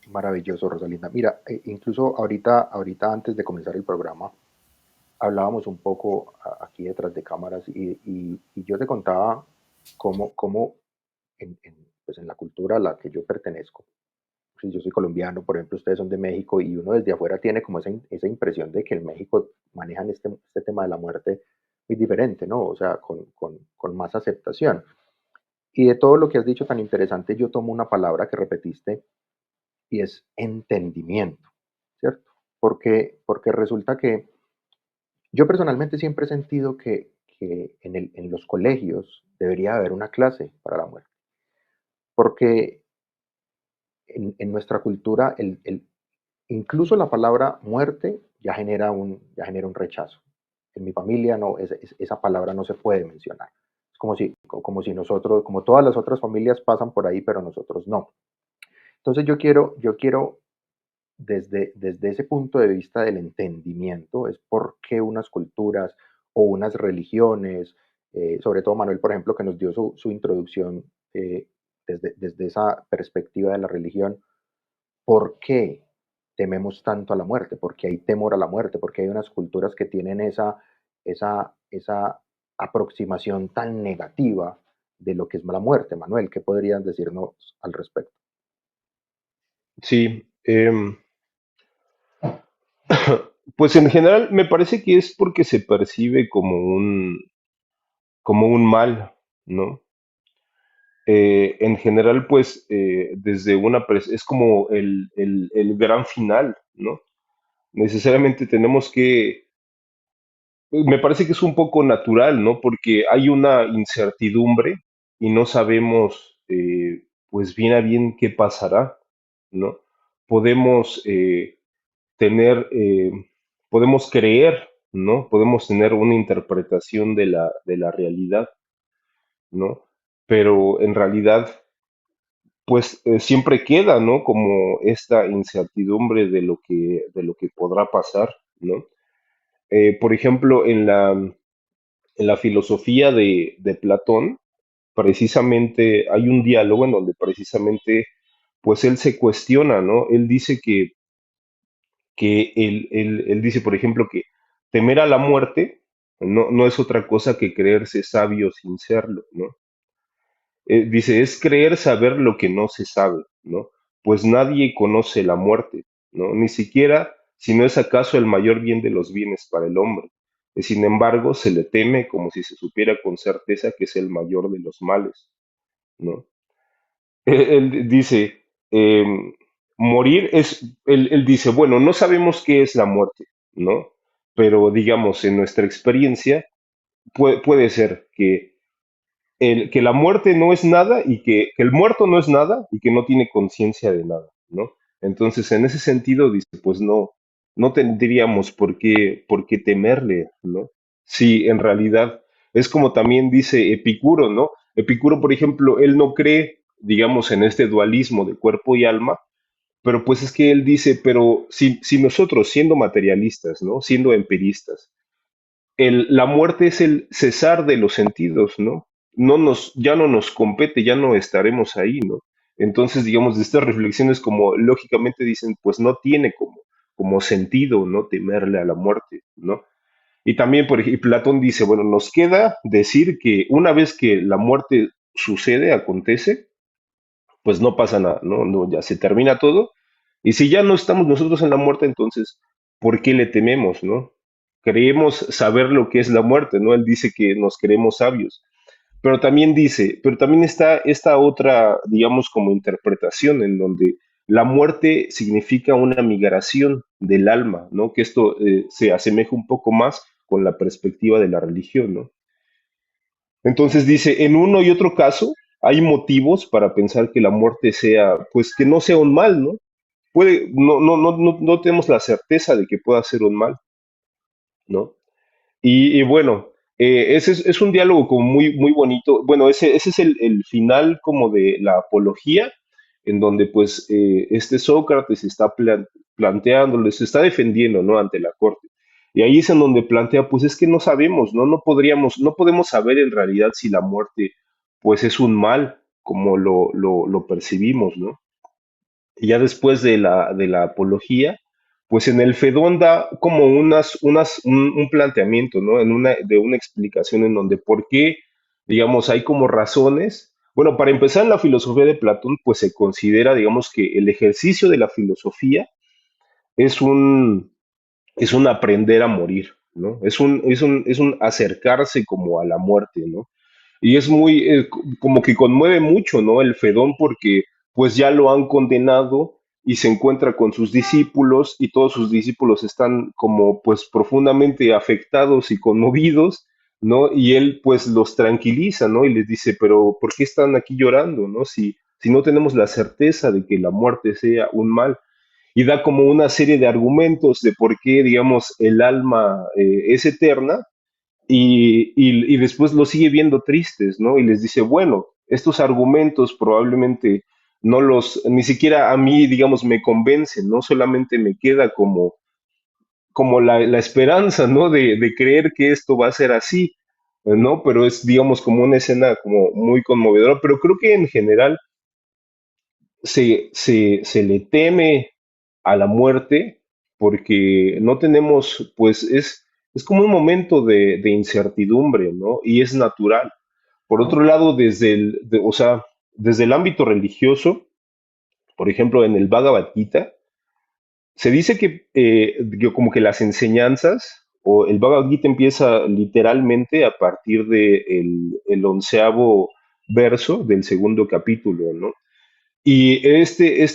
Maravilloso, Rosalinda. Mira, incluso ahorita antes de comenzar el programa, hablábamos un poco aquí detrás de cámaras y yo te contaba cómo pues en la cultura a la que yo pertenezco, si yo soy colombiano, por ejemplo, ustedes son de México y uno desde afuera tiene como esa impresión de que en México manejan este tema de la muerte muy diferente, ¿no? O sea, con más aceptación. Y de todo lo que has dicho tan interesante, yo tomo una palabra que repetiste y es entendimiento, ¿cierto? Porque resulta que yo personalmente siempre he sentido que en los colegios debería haber una clase para la muerte, porque en nuestra cultura incluso la palabra muerte ya genera un rechazo. En mi familia no, esa palabra no se puede mencionar. Es como si nosotros, como todas las otras familias pasan por ahí, pero nosotros no. Entonces yo quiero desde ese punto de vista del entendimiento, es por qué unas culturas o unas religiones, sobre todo Manuel, por ejemplo, que nos dio su introducción desde esa perspectiva de la religión, ¿por qué tememos tanto a la muerte? ¿Por qué hay temor a la muerte? ¿Por qué hay unas culturas que tienen esa aproximación tan negativa de lo que es la muerte? Manuel, ¿qué podrías decirnos al respecto? Sí, pues en general me parece que es porque se percibe como un mal, ¿no? En general, pues desde es como el gran final, ¿no? Necesariamente tenemos que, me parece que es un poco natural, ¿no? Porque hay una incertidumbre y no sabemos, pues bien a bien qué pasará, ¿no? Podemos tener, podemos creer, ¿no? Podemos tener una interpretación de la realidad, ¿no? Pero en realidad, pues siempre queda, ¿no? Como esta incertidumbre de lo que podrá pasar, ¿no? Por ejemplo, en la filosofía de Platón, precisamente hay un diálogo en donde precisamente, pues él se cuestiona, ¿no? Él dice él dice, por ejemplo, que temer a la muerte no es otra cosa que creerse sabio sin serlo, ¿no? Dice, es creer saber lo que no se sabe, ¿no? Pues nadie conoce la muerte, ¿no? Ni siquiera si no es acaso el mayor bien de los bienes para el hombre. Sin embargo, se le teme como si se supiera con certeza que es el mayor de los males, ¿no? Él dice, morir es, él dice, bueno, no sabemos qué es la muerte, ¿no? Pero digamos, en nuestra experiencia, puede ser que la muerte no es nada y que el muerto no es nada y que no tiene conciencia de nada, ¿no? Entonces, en ese sentido, dice, pues no tendríamos por qué temerle, ¿no? Si en realidad es como también dice Epicuro, ¿no? Epicuro, por ejemplo, él no cree, digamos, en este dualismo de cuerpo y alma, pero pues es que él dice, pero si nosotros siendo materialistas, ¿no? Siendo empiristas, la muerte es el cesar de los sentidos, ¿no? Ya no nos compete, ya no estaremos ahí, ¿no? Entonces, digamos, de estas reflexiones como lógicamente dicen, pues no tiene como sentido, ¿no? Temerle a la muerte, ¿no? Y también, por ejemplo, Platón dice, bueno, nos queda decir que una vez que la muerte sucede, acontece, pues no pasa nada, ¿no? No, ya se termina todo. Y si ya no estamos nosotros en la muerte, entonces, ¿por qué le tememos, no? Creemos saber lo que es la muerte, ¿no? Él dice que nos creemos sabios. Pero también dice, pero también está esta otra, digamos, como interpretación en donde la muerte significa una migración del alma, ¿no? Que esto se asemeja un poco más con la perspectiva de la religión, ¿no? Entonces dice, en uno y otro caso hay motivos para pensar que la muerte sea, pues que no sea un mal, ¿no? No tenemos la certeza de que pueda ser un mal, ¿no? Y bueno, ese es un diálogo como muy bonito. Bueno, ese es el final como de la apología, en donde pues este Sócrates está planteándole, se está defendiendo, ¿no? Ante la corte. Y ahí es en donde plantea, pues es que no sabemos, ¿no? No podemos saber en realidad si la muerte pues es un mal como lo percibimos, ¿no? Y ya después de la apología, pues en el Fedón da como un planteamiento, ¿no? De una explicación en donde por qué, digamos, hay como razones. Bueno, para empezar, en la filosofía de Platón, pues se considera, digamos, que el ejercicio de la filosofía es es un aprender a morir, ¿no? Es un acercarse como a la muerte, ¿no? Y es muy, como que conmueve mucho, ¿no? El Fedón porque pues ya lo han condenado y se encuentra con sus discípulos y todos sus discípulos están como pues profundamente afectados y conmovidos, ¿no? Y él pues los tranquiliza, ¿no? Y les dice, pero ¿por qué están aquí llorando, ¿no? Si no tenemos la certeza de que la muerte sea un mal. Y da como una serie de argumentos de por qué, digamos, el alma es eterna y después los sigue viendo tristes, ¿no? Y les dice, bueno, estos argumentos probablemente ni siquiera a mí, digamos, me convencen, ¿no? Solamente me queda como la esperanza, ¿no? De creer que esto va a ser así, ¿no? Pero es, digamos, como una escena como muy conmovedora, pero creo que en general se le teme a la muerte porque no tenemos, pues es como un momento de incertidumbre, ¿no? Y es natural. Por otro lado, o sea, desde el ámbito religioso, por ejemplo, en el Bhagavad Gita, se dice que como que las enseñanzas, o el Bhagavad Gita empieza literalmente a partir el onceavo verso del segundo capítulo, ¿no? Y este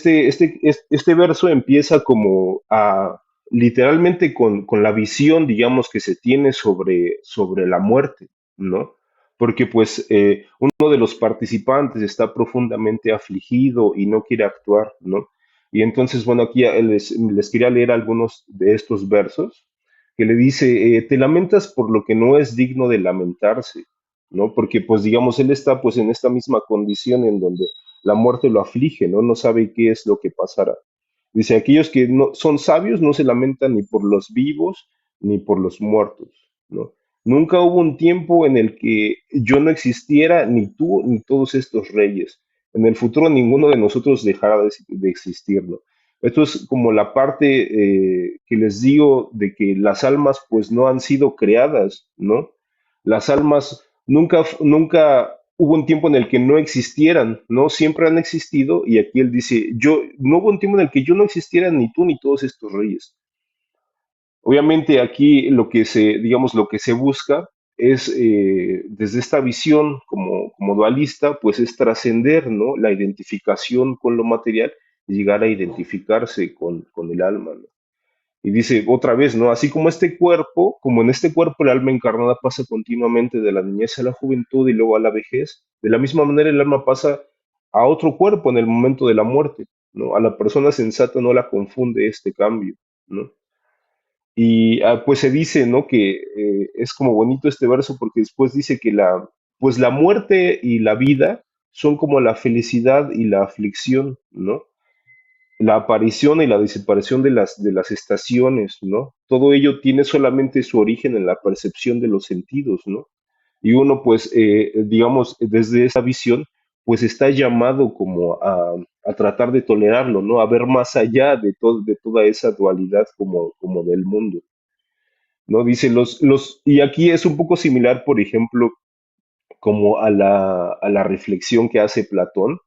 verso empieza como a literalmente con la visión, digamos, que se tiene sobre la muerte, ¿no? porque pues uno de los participantes está profundamente afligido y no quiere actuar, ¿no? Y entonces, bueno, aquí les quería leer algunos de estos versos que le dice, te lamentas por lo que no es digno de lamentarse, ¿no? Porque pues digamos, él está pues en esta misma condición en donde la muerte lo aflige, ¿no? No sabe qué es lo que pasará. Dice, aquellos que no son sabios no se lamentan ni por los vivos ni por los muertos, ¿no? Nunca hubo un tiempo en el que yo no existiera, ni tú, ni todos estos reyes. En el futuro ninguno de nosotros dejará de existir, ¿no? Esto es como la parte que les digo de que las almas pues no han sido creadas, ¿no? Las almas nunca hubo un tiempo en el que no existieran, ¿no? Siempre han existido y aquí él dice, no hubo un tiempo en el que yo no existiera ni tú ni todos estos reyes. Obviamente aquí digamos, lo que se busca es, desde esta visión como dualista, pues es trascender, ¿no? La identificación con lo material y llegar a identificarse con el alma, ¿no? Y dice otra vez, ¿no? Así como como en este cuerpo el alma encarnada pasa continuamente de la niñez a la juventud y luego a la vejez, de la misma manera el alma pasa a otro cuerpo en el momento de la muerte, ¿no? A la persona sensata no la confunde este cambio, ¿no? Y pues se dice, ¿no? Que es como bonito este verso porque después dice que pues la muerte y la vida son como la felicidad y la aflicción, ¿no? La aparición y la desaparición de las estaciones, ¿no? Todo ello tiene solamente su origen en la percepción de los sentidos, ¿no? Y uno, pues, digamos, desde esa visión, pues está llamado como a tratar de tolerarlo, ¿no? A ver más allá de toda esa dualidad como del mundo, ¿no? Dice y aquí es un poco similar, por ejemplo, como a la reflexión que hace Platón,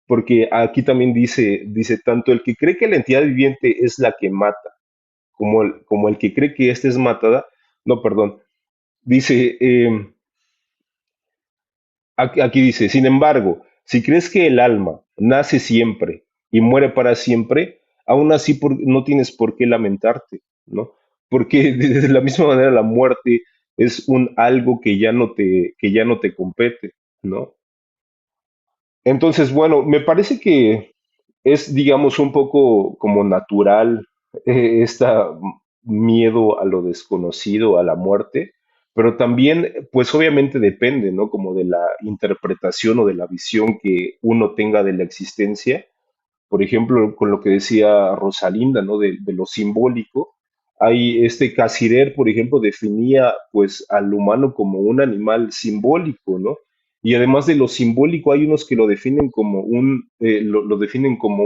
porque aquí también dice tanto el que cree que la entidad viviente es la que mata, como el que cree que ésta es matada, no, perdón, dice, aquí dice, sin embargo, si crees que el alma nace siempre y muere para siempre, aún así no tienes por qué lamentarte, ¿no? Porque de la misma manera la muerte es un algo que ya no te compete, ¿no? Entonces, bueno, me parece que es, digamos, un poco como natural esta miedo a lo desconocido, a la muerte, pero también, pues obviamente depende, ¿no? Como de la interpretación o de la visión que uno tenga de la existencia, por ejemplo, con lo que decía Rosalinda, ¿no? De lo simbólico. Hay Casirer, por ejemplo, definía pues al humano como un animal simbólico, ¿no? Y además de lo simbólico, hay unos que lo definen como lo definen como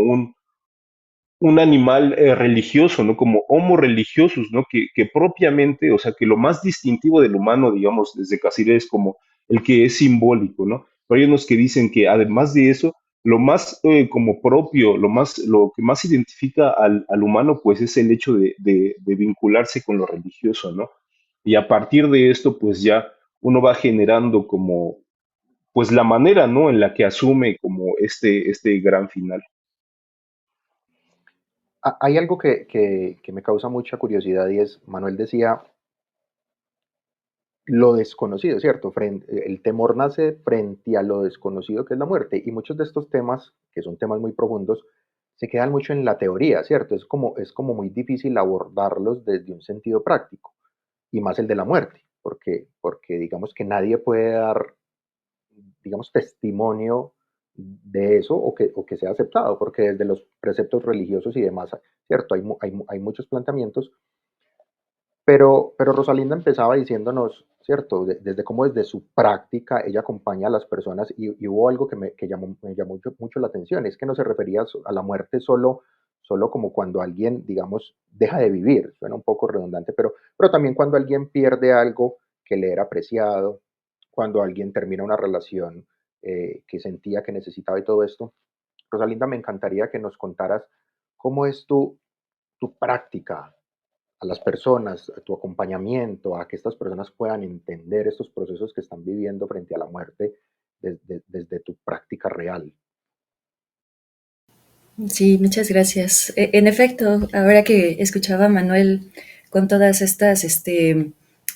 un animal religioso, ¿no? Como homo religiosus, ¿no? Que propiamente, o sea, que lo más distintivo del humano, digamos, desde Cassirer es como el que es simbólico, ¿no? Pero hay unos que dicen que además de eso, lo más como propio, lo que más identifica al humano, pues es el hecho de vincularse con lo religioso, ¿no? Y a partir de esto, pues ya uno va generando como, pues la manera, ¿no? En la que asume como este gran final. Hay algo que me causa mucha curiosidad y es, Manuel decía, lo desconocido, ¿cierto? El temor nace frente a lo desconocido que es la muerte y muchos de estos temas, que son temas muy profundos, se quedan mucho en la teoría, ¿cierto? Es como muy difícil abordarlos desde un sentido práctico y más el de la muerte, porque digamos que nadie puede dar, digamos, testimonio de eso o que sea aceptado, porque desde los preceptos religiosos y demás, ¿cierto? Hay muchos planteamientos, pero Rosalinda empezaba diciéndonos, ¿cierto? Desde cómo desde su práctica ella acompaña a las personas y hubo algo que me llamó mucho la atención, es que no se refería a la muerte solo como cuando alguien, digamos, deja de vivir, suena un poco redundante, pero también cuando alguien pierde algo que le era apreciado, cuando alguien termina una relación que sentía que necesitaba y todo esto. Rosalinda, me encantaría que nos contaras cómo es tu práctica a las personas, a tu acompañamiento, a que estas personas puedan entender estos procesos que están viviendo frente a la muerte desde tu práctica real. Sí, muchas gracias. En efecto, ahora que escuchaba a Manuel con todas estas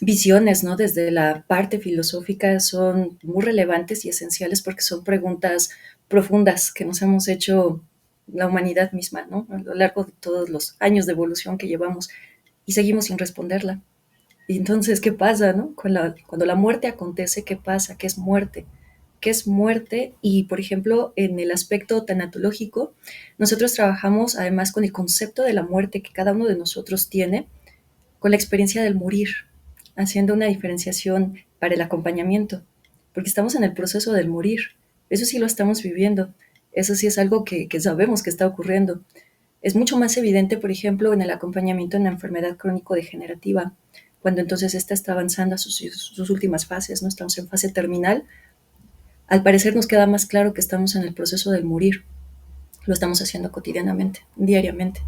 visiones, ¿no? Desde la parte filosófica son muy relevantes y esenciales porque son preguntas profundas que nos hemos hecho la humanidad misma, ¿no? A lo largo de todos los años de evolución que llevamos y seguimos sin responderla. Y entonces, ¿qué pasa, no? Cuando la muerte acontece, ¿qué pasa? ¿Qué es muerte? ¿Qué es muerte? Y, por ejemplo, en el aspecto tanatológico, nosotros trabajamos además con el concepto de la muerte que cada uno de nosotros tiene, con la experiencia del morir, haciendo una diferenciación para el acompañamiento, porque estamos en el proceso del morir. Eso sí lo estamos viviendo. Eso sí es algo que sabemos que está ocurriendo. Es mucho más evidente, por ejemplo, en el acompañamiento en la enfermedad crónico-degenerativa, cuando entonces esta está avanzando a sus últimas fases, ¿no? Estamos en fase terminal. Al parecer nos queda más claro que estamos en el proceso del morir. Lo estamos haciendo cotidianamente, diariamente.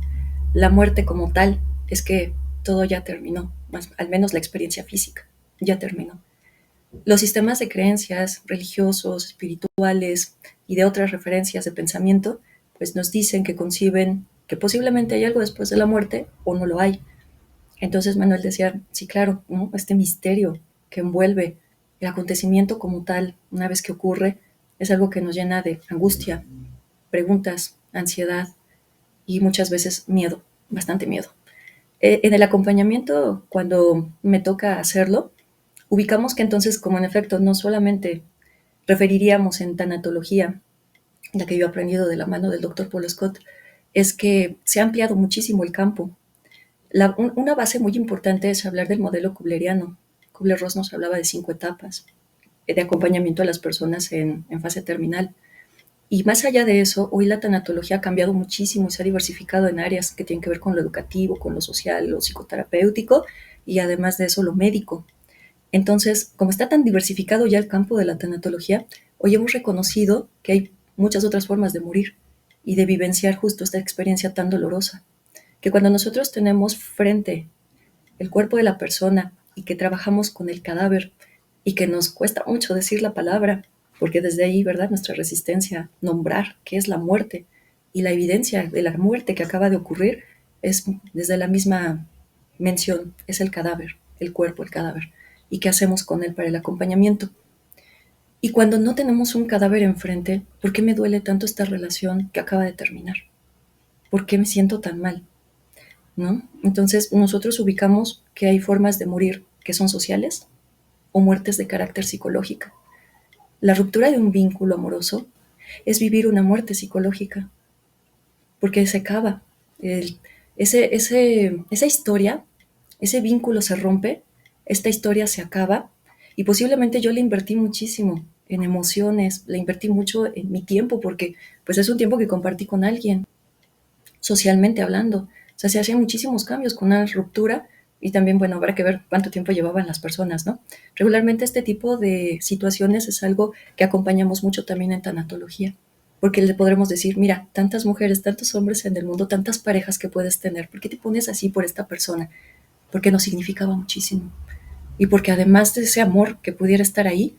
La muerte como tal es que todo ya terminó, más, al menos la experiencia física ya terminó. Los sistemas de creencias religiosos, espirituales y de otras referencias de pensamiento, pues nos dicen que conciben que posiblemente hay algo después de la muerte o no lo hay. Entonces Manuel decía, sí, claro, ¿no? Este misterio que envuelve el acontecimiento como tal, una vez que ocurre, es algo que nos llena de angustia, preguntas, ansiedad y muchas veces miedo, bastante miedo. En el acompañamiento, cuando me toca hacerlo, ubicamos que entonces, como en efecto, no solamente referiríamos en tanatología, la que yo he aprendido de la mano del doctor Paul Scott, es que se ha ampliado muchísimo el campo. Una base muy importante es hablar del modelo kubleriano. Kubler-Ross nos hablaba de 5 etapas de acompañamiento a las personas en fase terminal. Y más allá de eso, hoy la tanatología ha cambiado muchísimo y se ha diversificado en áreas que tienen que ver con lo educativo, con lo social, lo psicoterapéutico y además de eso lo médico. Entonces, como está tan diversificado ya el campo de la tanatología, hoy hemos reconocido que hay muchas otras formas de morir y de vivenciar justo esta experiencia tan dolorosa, que cuando nosotros tenemos frente el cuerpo de la persona y que trabajamos con el cadáver y que nos cuesta mucho decir la palabra, porque desde ahí, ¿verdad? Nuestra resistencia, nombrar qué es la muerte y la evidencia de la muerte que acaba de ocurrir es desde la misma mención, es el cadáver, el cuerpo, el cadáver. ¿Y qué hacemos con él para el acompañamiento? Y cuando no tenemos un cadáver enfrente, ¿por qué me duele tanto esta relación que acaba de terminar? ¿Por qué me siento tan mal? ¿No? Entonces, nosotros ubicamos que hay formas de morir que son sociales o muertes de carácter psicológico. La ruptura de un vínculo amoroso es vivir una muerte psicológica, porque se acaba. El- esa historia, ese vínculo se rompe, esta historia se acaba, y posiblemente yo le invertí muchísimo en emociones, le invertí mucho en mi tiempo, porque pues es un tiempo que compartí con alguien, socialmente hablando. O sea, se hacían muchísimos cambios con una ruptura y también, bueno, habrá que ver cuánto tiempo llevaban las personas, ¿no? Regularmente este tipo de situaciones es algo que acompañamos mucho también en tanatología, porque le podremos decir, mira, tantas mujeres, tantos hombres en el mundo, tantas parejas que puedes tener, ¿por qué te pones así por esta persona? Porque nos significaba muchísimo. Y porque además de ese amor que pudiera estar ahí,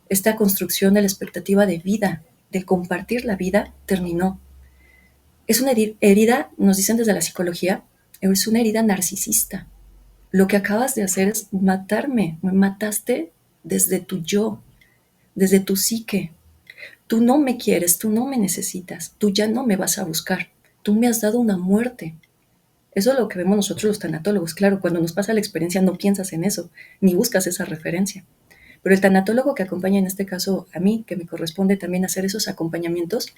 esta construcción de la expectativa de vida, del compartir la vida, terminó. Es una herida, nos dicen desde la psicología, es una herida narcisista. Lo que acabas de hacer es matarme, me mataste desde tu yo, desde tu psique. Tú no me quieres, tú no me necesitas, tú ya no me vas a buscar, tú me has dado una muerte. Eso es lo que vemos nosotros los tanatólogos. Claro, cuando nos pasa la experiencia no piensas en eso, ni buscas esa referencia. Pero el tanatólogo que acompaña en este caso a mí, que me corresponde también hacer esos acompañamientos,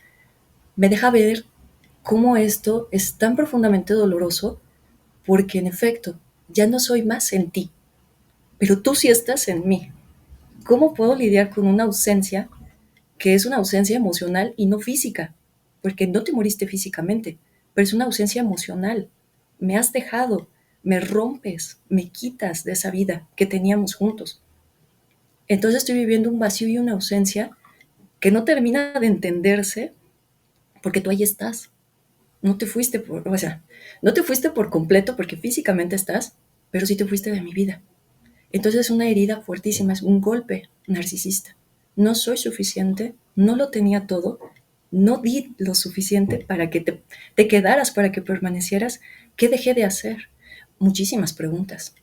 me deja ver cómo esto es tan profundamente doloroso porque en efecto ya no soy más en ti, pero tú sí estás en mí. ¿Cómo puedo lidiar con una ausencia que es una ausencia emocional y no física? Porque no te moriste físicamente, pero es una ausencia emocional. Me has dejado, me rompes, me quitas de esa vida que teníamos juntos. Entonces estoy viviendo un vacío y una ausencia que no termina de entenderse porque tú ahí estás. No te fuiste por, o sea, no te fuiste por completo porque físicamente estás, pero sí te fuiste de mi vida. Entonces es una herida fuertísima, es un golpe narcisista. No soy suficiente, no lo tenía todo, no di lo suficiente para que te quedaras, para que permanecieras. ¿Qué dejé de hacer? Muchísimas preguntas.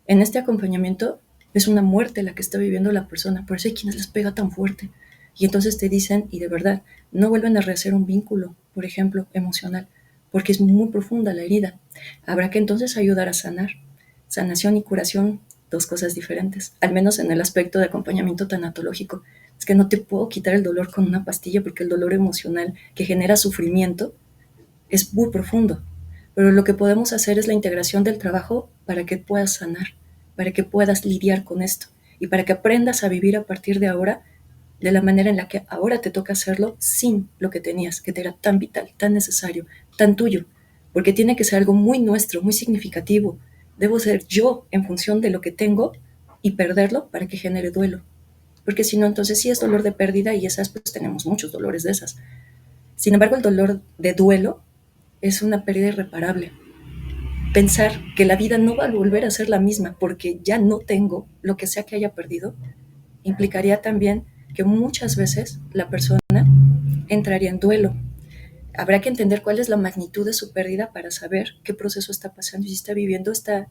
En este acompañamiento Es una muerte la que está viviendo la persona, por eso hay quienes les pega tan fuerte. Y entonces te dicen, y de verdad, no vuelven a rehacer un vínculo, por ejemplo, emocional, porque es muy profunda la herida. Habrá que entonces ayudar a sanar. Sanación y curación, dos cosas diferentes, al menos en el aspecto de acompañamiento tanatológico. Es que no te puedo quitar el dolor con una pastilla porque el dolor emocional que genera sufrimiento es muy profundo. Pero lo que podemos hacer es la integración del trabajo para que puedas sanar, para que puedas lidiar con esto y para que aprendas a vivir a partir de ahora de la manera en la que ahora te toca hacerlo sin lo que tenías, que te era tan vital, tan necesario, tan tuyo, porque tiene que ser algo muy nuestro, muy significativo. Debo ser yo en función de lo que tengo y perderlo para que genere duelo, porque si no, entonces sí es dolor de pérdida y esas, pues tenemos muchos dolores de esas. Sin embargo, el dolor de duelo es una pérdida irreparable. Pensar que la vida no va a volver a ser la misma porque ya no tengo lo que sea que haya perdido, implicaría también que muchas veces la persona entraría en duelo. Habrá que entender cuál es la magnitud de su pérdida para saber qué proceso está pasando y si está viviendo esta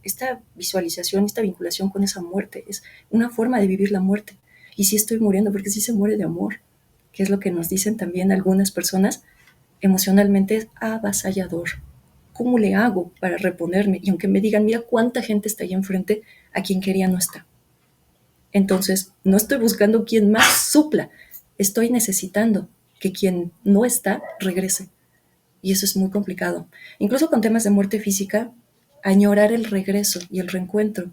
visualización, esta vinculación con esa muerte. Es una forma de vivir la muerte. Y si estoy muriendo, porque si se muere de amor, que es lo que nos dicen también algunas personas, emocionalmente es avasallador. ¿Cómo le hago para reponerme? Y aunque me digan, mira cuánta gente está ahí enfrente, a quien quería no está. Entonces, no estoy buscando quien más supla, estoy necesitando que quien no está regrese. Y eso es muy complicado. Incluso con temas de muerte física, añorar el regreso y el reencuentro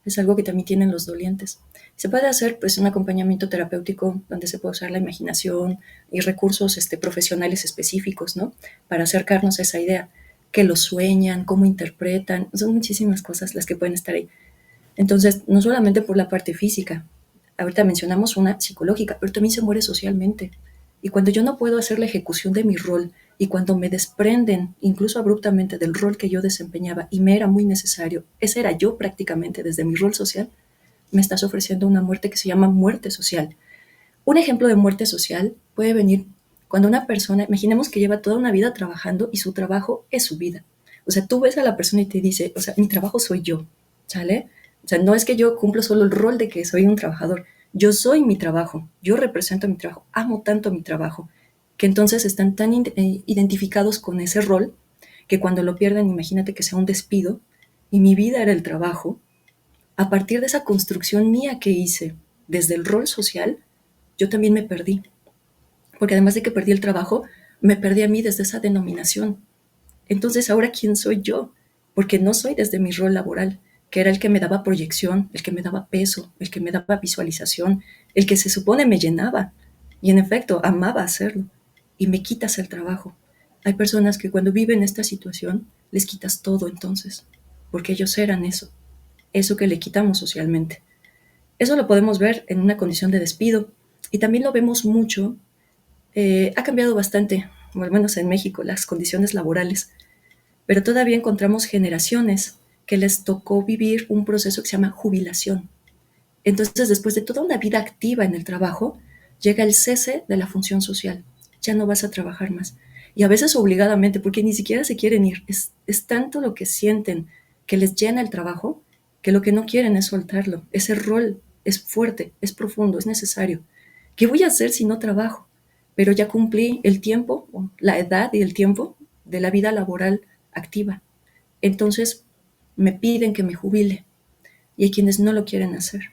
es algo que también tienen los dolientes. Se puede hacer pues un acompañamiento terapéutico donde se puede usar la imaginación y recursos profesionales específicos, ¿no? Para acercarnos a esa idea, que lo sueñan, cómo interpretan, son muchísimas cosas las que pueden estar ahí. Entonces, no solamente por la parte física, ahorita mencionamos una psicológica, pero también se muere socialmente. Y cuando yo no puedo hacer la ejecución de mi rol y cuando me desprenden, incluso abruptamente, del rol que yo desempeñaba y me era muy necesario, ese era yo prácticamente desde mi rol social, me estás ofreciendo una muerte que se llama muerte social. Un ejemplo de muerte social puede venir cuando una persona, imaginemos que lleva toda una vida trabajando y su trabajo es su vida. O sea, tú ves a la persona y te dice, o sea, mi trabajo soy yo, ¿sale? O sea, no es que yo cumplo solo el rol de que soy un trabajador, yo soy mi trabajo, yo represento mi trabajo, amo tanto mi trabajo, que entonces están tan identificados con ese rol que cuando lo pierden, imagínate que sea un despido y mi vida era el trabajo, a partir de esa construcción mía que hice desde el rol social, yo también me perdí. Porque además de que perdí el trabajo, me perdí a mí desde esa denominación. Entonces, ¿ahora quién soy yo? Porque no soy desde mi rol laboral, que era el que me daba proyección, el que me daba peso, el que me daba visualización, el que se supone me llenaba. Y en efecto, amaba hacerlo. Y me quitas el trabajo. Hay personas que cuando viven esta situación, les quitas todo entonces, porque ellos eran eso que le quitamos socialmente. Eso lo podemos ver en una condición de despido y también lo vemos mucho. Ha cambiado bastante, o al menos en México, las condiciones laborales, pero todavía encontramos generaciones que les tocó vivir un proceso que se llama jubilación. Entonces, después de toda una vida activa en el trabajo, llega el cese de la función social. Ya no vas a trabajar más. Y a veces obligadamente, porque ni siquiera se quieren ir. Es tanto lo que sienten que les llena el trabajo, que lo que no quieren es soltarlo. Ese rol es fuerte, es profundo, es necesario. ¿Qué voy a hacer si no trabajo? Pero ya cumplí el tiempo, la edad y el tiempo de la vida laboral activa. Entonces me piden que me jubile y hay quienes no lo quieren hacer.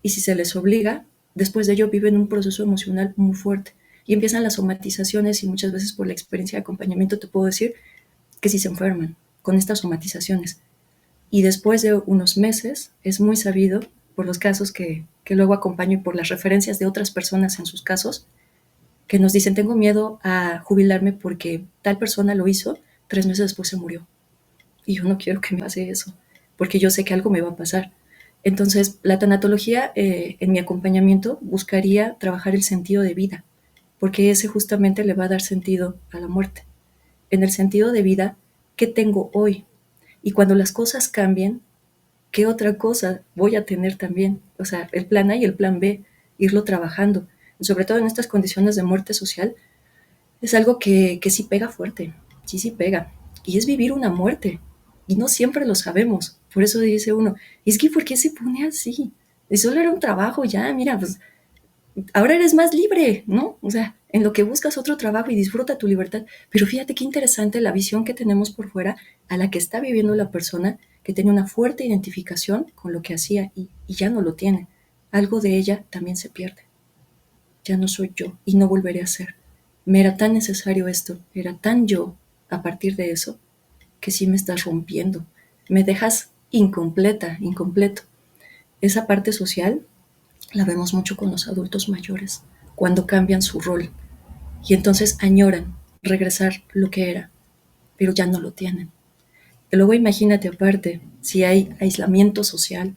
Y si se les obliga, después de ello viven un proceso emocional muy fuerte y empiezan las somatizaciones y muchas veces por la experiencia de acompañamiento te puedo decir que si se enferman con estas somatizaciones. Y después de unos meses es muy sabido por los casos que luego acompaño y por las referencias de otras personas en sus casos, que nos dicen tengo miedo a jubilarme porque tal persona lo hizo, 3 meses después se murió. Y yo no quiero que me pase eso, porque yo sé que algo me va a pasar. Entonces, la tanatología en mi acompañamiento buscaría trabajar el sentido de vida, porque ese justamente le va a dar sentido a la muerte. En el sentido de vida, ¿qué tengo hoy? Y cuando las cosas cambien, ¿qué otra cosa voy a tener también? O sea, el plan A y el plan B, irlo trabajando. Sobre todo en estas condiciones de muerte social, es algo que sí pega fuerte, sí pega. Y es vivir una muerte. Y no siempre lo sabemos. Por eso dice uno, es que ¿por qué se pone así? Y solo era un trabajo, ya, mira, pues ahora eres más libre, ¿no? O sea, en lo que buscas otro trabajo y disfruta tu libertad. Pero fíjate qué interesante la visión que tenemos por fuera a la que está viviendo la persona que tenía una fuerte identificación con lo que hacía y ya no lo tiene. Algo de ella también se pierde. Ya no soy yo y no volveré a ser. Me era tan necesario esto, era tan yo a partir de eso, que sí me estás rompiendo. Me dejas incompleta, incompleto. Esa parte social la vemos mucho con los adultos mayores, cuando cambian su rol y entonces añoran regresar lo que era, pero ya no lo tienen. Y luego imagínate aparte si hay aislamiento social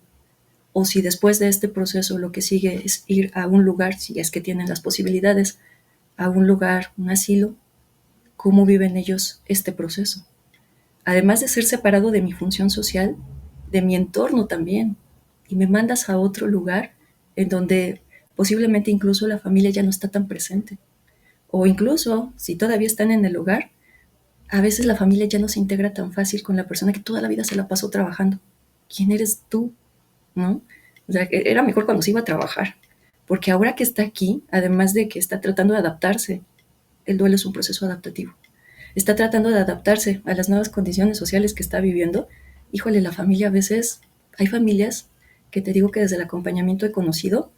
o si después de este proceso lo que sigue es ir a un lugar, si es que tienen las posibilidades, a un lugar, un asilo, ¿cómo viven ellos este proceso? Además de ser separado de mi función social, de mi entorno también, y me mandas a otro lugar en donde posiblemente incluso la familia ya no está tan presente. O incluso, si todavía están en el hogar, a veces la familia ya no se integra tan fácil con la persona que toda la vida se la pasó trabajando. ¿Quién eres tú? ¿No? O sea, era mejor cuando se iba a trabajar. Porque ahora que está aquí, además de que está tratando de adaptarse, el duelo es un proceso adaptativo. Está tratando de adaptarse a las nuevas condiciones sociales que está viviendo. Híjole, la familia a veces, hay familias que te digo que desde el acompañamiento he conocido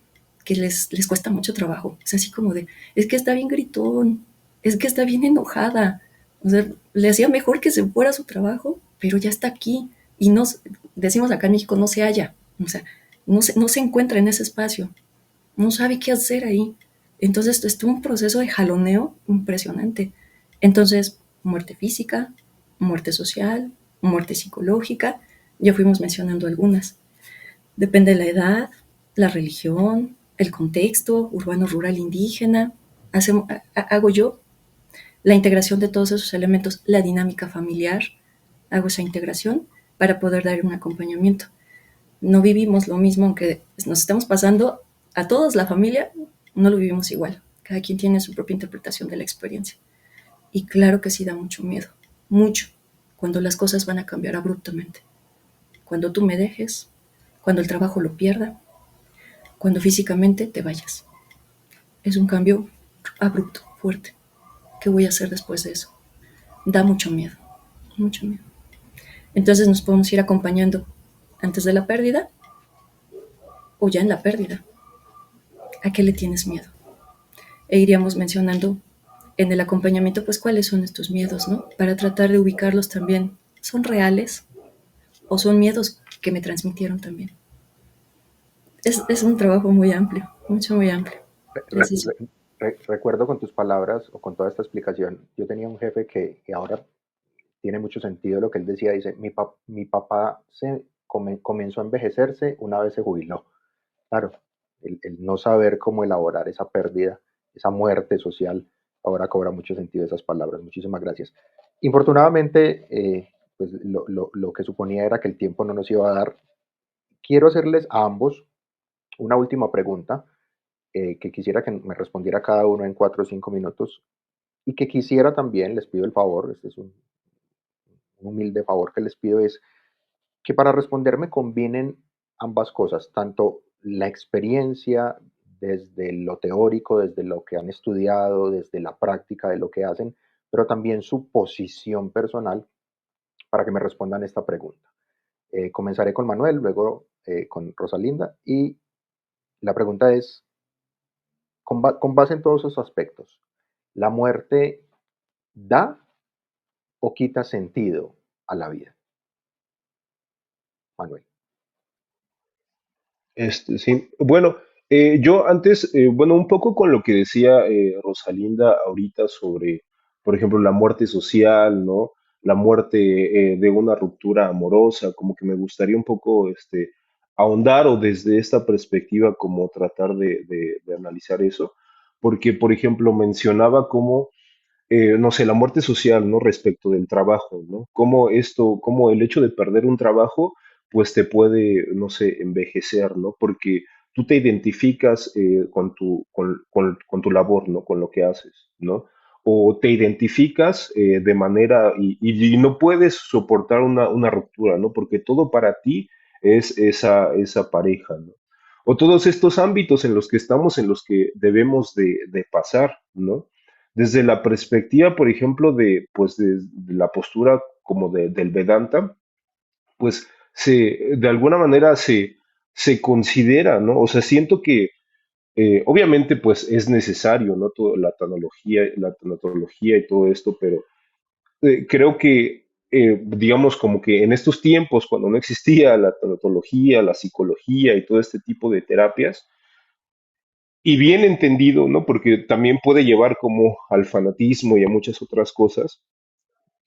que les cuesta mucho trabajo. Es así como de, es que está bien gritón, es que está bien enojada. O sea, le hacía mejor que se fuera a su trabajo, pero ya está aquí. Y nos, decimos acá en México, no se halla. O sea, no se encuentra en ese espacio, no sabe qué hacer ahí. Entonces, es un proceso de jaloneo impresionante. Entonces, muerte física, muerte social, muerte psicológica, ya fuimos mencionando algunas. Depende de la edad, la religión, el contexto, urbano, rural, indígena. Hago yo la integración de todos esos elementos, la dinámica familiar, hago esa integración para poder dar un acompañamiento. No vivimos lo mismo, aunque nos estamos pasando a todos, la familia, no lo vivimos igual. Cada quien tiene su propia interpretación de la experiencia. Y claro que sí da mucho miedo, mucho, cuando las cosas van a cambiar abruptamente. Cuando tú me dejes, cuando el trabajo lo pierda, cuando físicamente te vayas. Es un cambio abrupto, fuerte. ¿Qué voy a hacer después de eso? Da mucho miedo, mucho miedo. Entonces nos podemos ir acompañando antes de la pérdida o ya en la pérdida. ¿A qué le tienes miedo? E iríamos mencionando en el acompañamiento, pues, cuáles son estos miedos, ¿no? Para tratar de ubicarlos también. ¿Son reales o son miedos que me transmitieron también? Es un trabajo muy amplio, mucho, muy amplio. Re- Preciso. re- recuerdo con tus palabras o con toda esta explicación, yo tenía un jefe que ahora tiene mucho sentido lo que él decía, dice, mi papá comenzó a envejecerse una vez se jubiló. Claro, el no saber cómo elaborar esa pérdida, esa muerte social, ahora cobra mucho sentido esas palabras. Muchísimas gracias. Infortunadamente, pues lo que suponía era que el tiempo no nos iba a dar. Quiero hacerles a ambos una última pregunta que quisiera que me respondiera cada uno en 4 o 5 minutos y que quisiera también, les pido el favor, este es un humilde favor que les pido, es que para responderme combinen ambas cosas, tanto la experiencia desde lo teórico, desde lo que han estudiado, desde la práctica de lo que hacen, pero también su posición personal para que me respondan esta pregunta. Comenzaré con Manuel, luego con Rosalinda y la pregunta es, con base en todos esos aspectos, ¿la muerte da o quita sentido a la vida? Manuel. Sí, bueno, yo antes, bueno, un poco con lo que decía Rosalinda ahorita sobre, por ejemplo, la muerte social, ¿no? La muerte de una ruptura amorosa, como que me gustaría un poco, ahondar o desde esta perspectiva como tratar de analizar eso, porque, por ejemplo, mencionaba cómo no sé, la muerte social, ¿no? Respecto del trabajo, ¿no? Cómo esto, cómo el hecho de perder un trabajo, pues te puede, no sé, envejecer, ¿no? Porque tú te identificas con tu labor, ¿no? Con lo que haces, ¿no? O te identificas de manera y no puedes soportar una ruptura, ¿no? Porque todo para ti es esa pareja, ¿no? o todos estos ámbitos en los que estamos, en los que debemos de pasar, ¿no? Desde la perspectiva, por ejemplo, pues, de la postura como del Vedanta, pues de alguna manera se considera, ¿no? O sea, siento que obviamente pues es necesario, ¿no? Toda la tanatología y todo esto, pero creo que, digamos, como que en estos tiempos, cuando no existía la tanatología, la psicología y todo este tipo de terapias, y bien entendido, ¿no? Porque también puede llevar como al fanatismo y a muchas otras cosas,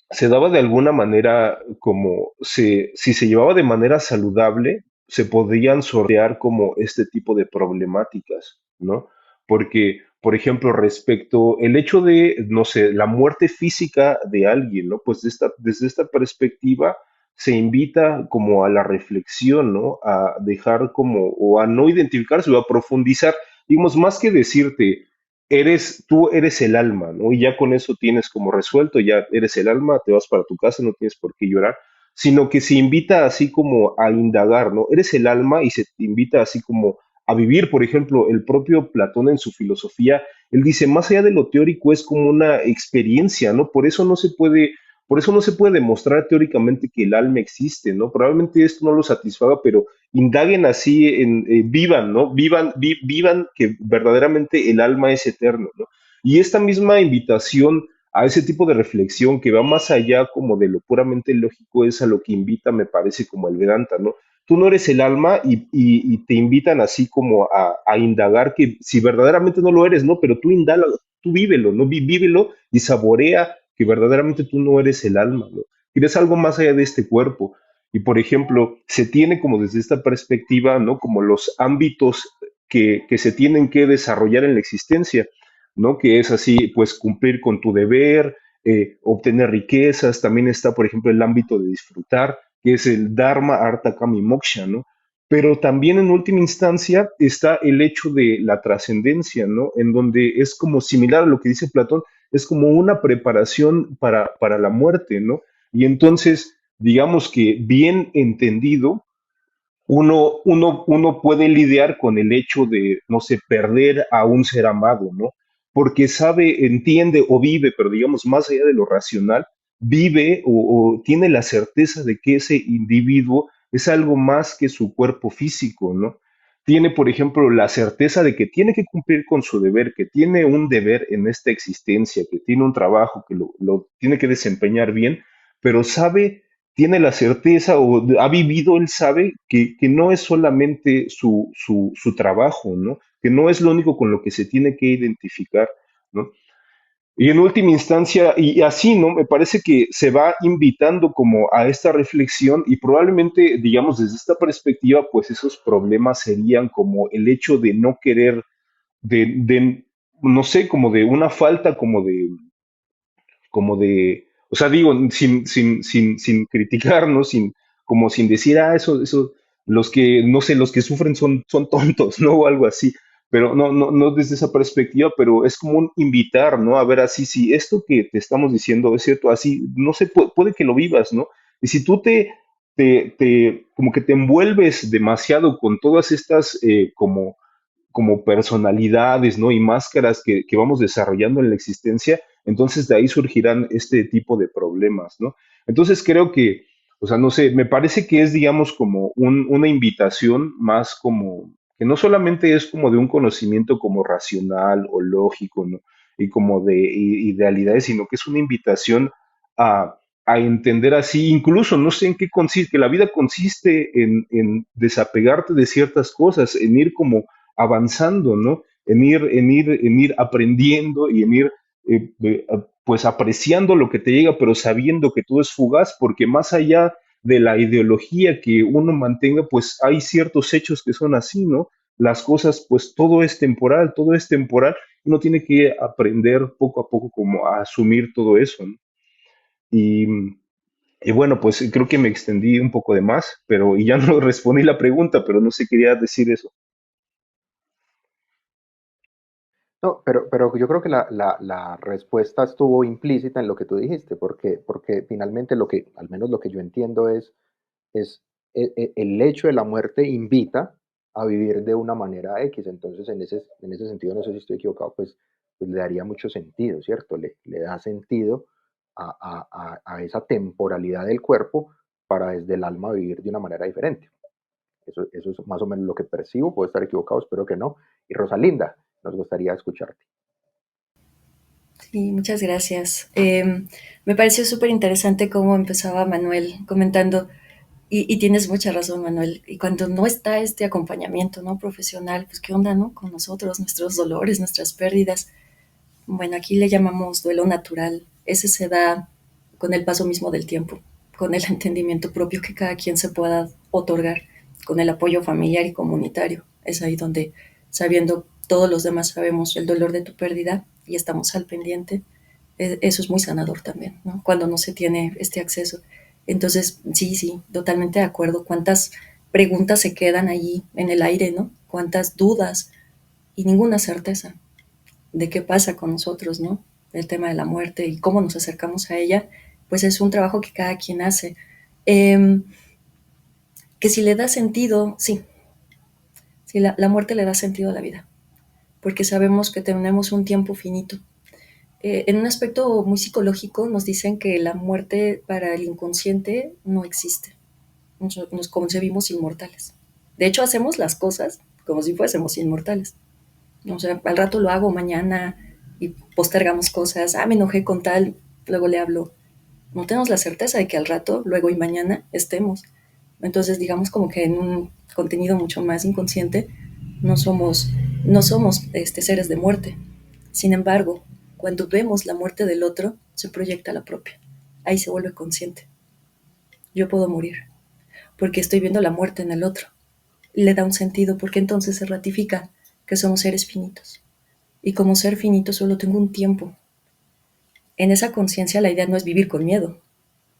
se daba de alguna manera como si se llevaba de manera saludable, se podrían sortear como este tipo de problemáticas, ¿no? Porque, por ejemplo, respecto el hecho de, no sé, la muerte física de alguien, ¿no? Pues desde esta perspectiva se invita como a la reflexión, ¿no? A dejar como, o a no identificarse, o a profundizar, digamos, más que decirte, tú eres el alma, ¿no? Y ya con eso tienes como resuelto, ya eres el alma, te vas para tu casa, no tienes por qué llorar, sino que se invita así como a indagar, ¿no? Eres el alma y se te invita así como a vivir, por ejemplo, el propio Platón en su filosofía, él dice, más allá de lo teórico es como una experiencia, ¿no? Por eso no se puede demostrar teóricamente que el alma existe, ¿no? Probablemente esto no lo satisfaga, pero indaguen así, vivan, ¿no? Vivan que verdaderamente el alma es eterno, ¿no? Y esta misma invitación a ese tipo de reflexión que va más allá como de lo puramente lógico es a lo que invita, me parece, como el Vedanta, ¿no? Tú no eres el alma y te invitan así como a indagar que si verdaderamente no lo eres, ¿no? Pero tú indaga, tú vívelo, ¿no? Vívelo y saborea que verdaderamente tú no eres el alma, ¿no? Eres algo más allá de este cuerpo. Y por ejemplo, se tiene como desde esta perspectiva, ¿no? Como los ámbitos que se tienen que desarrollar en la existencia, ¿no? Que es así, pues cumplir con tu deber, obtener riquezas, también está, por ejemplo, el ámbito de disfrutar, que es el Dharma, Artha, Kama y Moksha, ¿no? Pero también en última instancia está el hecho de la trascendencia, ¿no? En donde es como similar a lo que dice Platón, es como una preparación para la muerte, ¿no? Y entonces, digamos que bien entendido, uno puede lidiar con el hecho de, no sé, perder a un ser amado, ¿no? Porque sabe, entiende o vive, pero digamos, más allá de lo racional, vive o tiene la certeza de que ese individuo es algo más que su cuerpo físico, ¿no? Tiene, por ejemplo, la certeza de que tiene que cumplir con su deber, que tiene un deber en esta existencia, que tiene un trabajo, que lo tiene que desempeñar bien, pero sabe, tiene la certeza o ha vivido, él sabe que no es solamente su trabajo, ¿no? Que no es lo único con lo que se tiene que identificar, ¿no? Y en última instancia, y así, ¿no? Me parece que se va invitando como a esta reflexión y probablemente, digamos, desde esta perspectiva, pues esos problemas serían como el hecho de no querer, no sé, como de una falta o sea, digo, sin criticarnos, como sin decir, eso, los que, no sé, los que sufren son tontos, ¿no? O algo así. Pero no desde esa perspectiva, pero es como un invitar, ¿no? A ver así, si esto que te estamos diciendo es cierto, así, no sé, puede que lo vivas, ¿no? Y si tú como que te envuelves demasiado con todas estas, como personalidades, ¿no? Y máscaras que vamos desarrollando en la existencia, entonces de ahí surgirán este tipo de problemas, ¿no? Entonces creo que, o sea, no sé, me parece que es, digamos, como una invitación más como, que no solamente es como de un conocimiento como racional o lógico, ¿no? Y como de idealidades, sino que es una invitación a entender así, incluso no sé en qué consiste, que la vida consiste en desapegarte de ciertas cosas, en ir como avanzando, ¿no? En ir aprendiendo y en ir, pues, apreciando lo que te llega, pero sabiendo que todo es fugaz, porque más allá de la ideología que uno mantenga, pues hay ciertos hechos que son así, ¿no? Las cosas, pues todo es temporal, uno tiene que aprender poco a poco como a asumir todo eso, ¿no? Y, y bueno, pues creo que me extendí un poco de más, pero y ya no respondí la pregunta, pero no sé, quería decir eso. No, pero yo creo que la respuesta estuvo implícita en lo que tú dijiste, porque finalmente al menos lo que yo entiendo es el hecho de la muerte invita a vivir de una manera X. Entonces, en ese sentido, no sé si estoy equivocado, pues le daría mucho sentido, ¿cierto? Le da sentido a esa temporalidad del cuerpo para desde el alma vivir de una manera diferente. Eso es más o menos lo que percibo, puedo estar equivocado, espero que no. Y Rosalinda, nos gustaría escucharte. Sí, muchas gracias. Me pareció súper interesante cómo empezaba Manuel comentando, y tienes mucha razón, Manuel, y cuando no está este acompañamiento, ¿no? Profesional, pues qué onda, ¿no? Con nosotros, nuestros dolores, nuestras pérdidas. Bueno, aquí le llamamos duelo natural. Ese se da con el paso mismo del tiempo, con el entendimiento propio que cada quien se pueda otorgar, con el apoyo familiar y comunitario. Es ahí donde, sabiendo todos los demás sabemos el dolor de tu pérdida y estamos al pendiente, eso es muy sanador también, ¿no? Cuando no se tiene este acceso. Entonces, sí, sí, totalmente de acuerdo. ¿Cuántas preguntas se quedan allí en el aire, ¿no? ¿Cuántas dudas y ninguna certeza de qué pasa con nosotros, ¿no? El tema de la muerte y cómo nos acercamos a ella, pues es un trabajo que cada quien hace. Eh, que si le da sentido, sí, sí la muerte le da sentido a la vida, porque sabemos que tenemos un tiempo finito. En un aspecto muy psicológico nos dicen que la muerte para el inconsciente no existe. Nos concebimos inmortales. De hecho, hacemos las cosas como si fuésemos inmortales. O sea, al rato lo hago mañana y postergamos cosas. Ah, me enojé con tal, luego le hablo. No tenemos la certeza de que al rato, luego y mañana estemos. Entonces, digamos como que en un contenido mucho más inconsciente, no somos, no somos seres de muerte. Sin embargo, cuando vemos la muerte del otro, se proyecta la propia. Ahí se vuelve consciente. Yo puedo morir, porque estoy viendo la muerte en el otro. Le da un sentido, porque entonces se ratifica que somos seres finitos. Y como ser finito solo tengo un tiempo. En esa conciencia la idea no es vivir con miedo.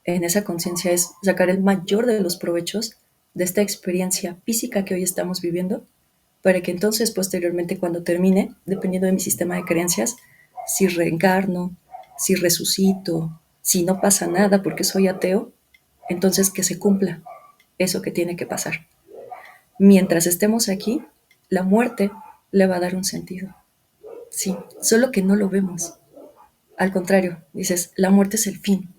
En esa conciencia es sacar el mayor de los provechos de esta experiencia física que hoy estamos viviendo, para que entonces posteriormente cuando termine, dependiendo de mi sistema de creencias, si reencarno, si resucito, si no pasa nada porque soy ateo, entonces que se cumpla eso que tiene que pasar. Mientras estemos aquí, la muerte le va a dar un sentido. Sí, solo que no lo vemos. Al contrario, dices, la muerte es el fin.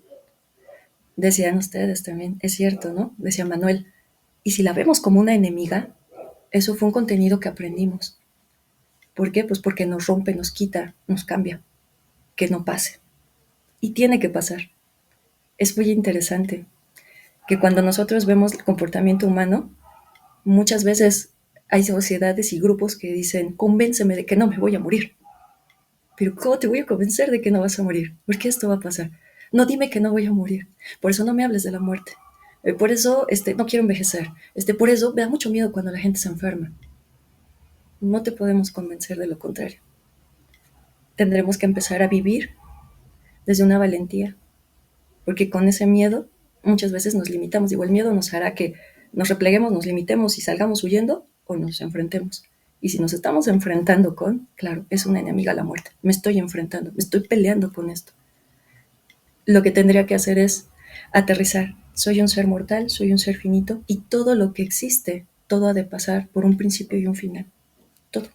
Decían ustedes también, es cierto, ¿no? Decía Manuel. Y si la vemos como una enemiga, eso fue un contenido que aprendimos. ¿Por qué? Pues porque nos rompe, nos quita, nos cambia. Que no pase. Y tiene que pasar. Es muy interesante que cuando nosotros vemos el comportamiento humano, muchas veces hay sociedades y grupos que dicen, convénceme de que no me voy a morir. Pero ¿cómo te voy a convencer de que no vas a morir? Porque esto va a pasar. No, dime que no voy a morir. Por eso no me hables de la muerte. Por eso no quiero envejecer. Por eso me da mucho miedo cuando la gente se enferma. No te podemos convencer de lo contrario. Tendremos que empezar a vivir desde una valentía, porque con ese miedo muchas veces nos limitamos. Digo, el miedo nos hará que nos repleguemos, nos limitemos y salgamos huyendo o nos enfrentemos. Y si nos estamos enfrentando con, claro, es una enemiga la muerte. Me estoy enfrentando, me estoy peleando con esto. Lo que tendría que hacer es aterrizar. Soy un ser mortal, soy un ser finito y todo lo que existe, todo ha de pasar por un principio y un final. Todo.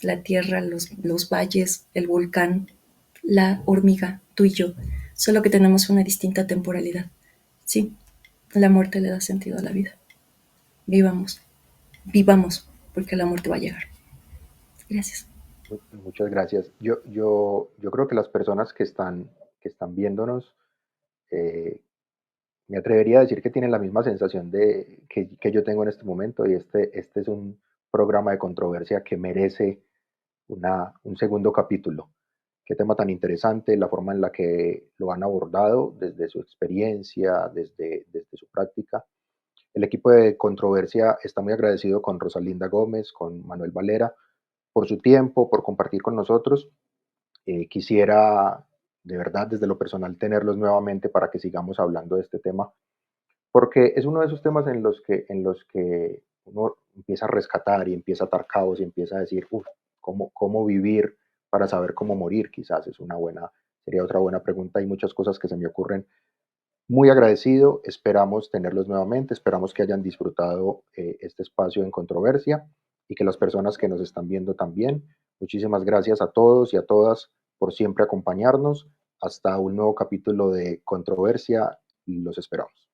La tierra, los valles, el volcán, la hormiga, tú y yo. Solo que tenemos una distinta temporalidad. Sí, la muerte le da sentido a la vida. Vivamos, vivamos, porque la muerte va a llegar. Gracias. Muchas gracias. Yo creo que las personas que están viéndonos, eh, me atrevería a decir que tienen la misma sensación que yo tengo en este momento y este es un programa de controversia que merece un segundo capítulo. Qué tema tan interesante, la forma en la que lo han abordado desde su experiencia, desde su práctica. El equipo de controversia está muy agradecido con Rosalinda Gómez, con Manuel Valera, por su tiempo, por compartir con nosotros. Quisiera de verdad desde lo personal tenerlos nuevamente para que sigamos hablando de este tema, porque es uno de esos temas en los que uno empieza a rescatar y empieza a atar cabos y empieza a decir, uff, ¿cómo vivir para saber cómo morir? Quizás es una buena, sería otra buena pregunta. Hay muchas cosas que se me ocurren Muy agradecido, esperamos tenerlos nuevamente, esperamos que hayan disfrutado este espacio en controversia y que las personas que nos están viendo también. Muchísimas gracias a todos y a todas por siempre acompañarnos. Hasta un nuevo capítulo de controversia. Los esperamos.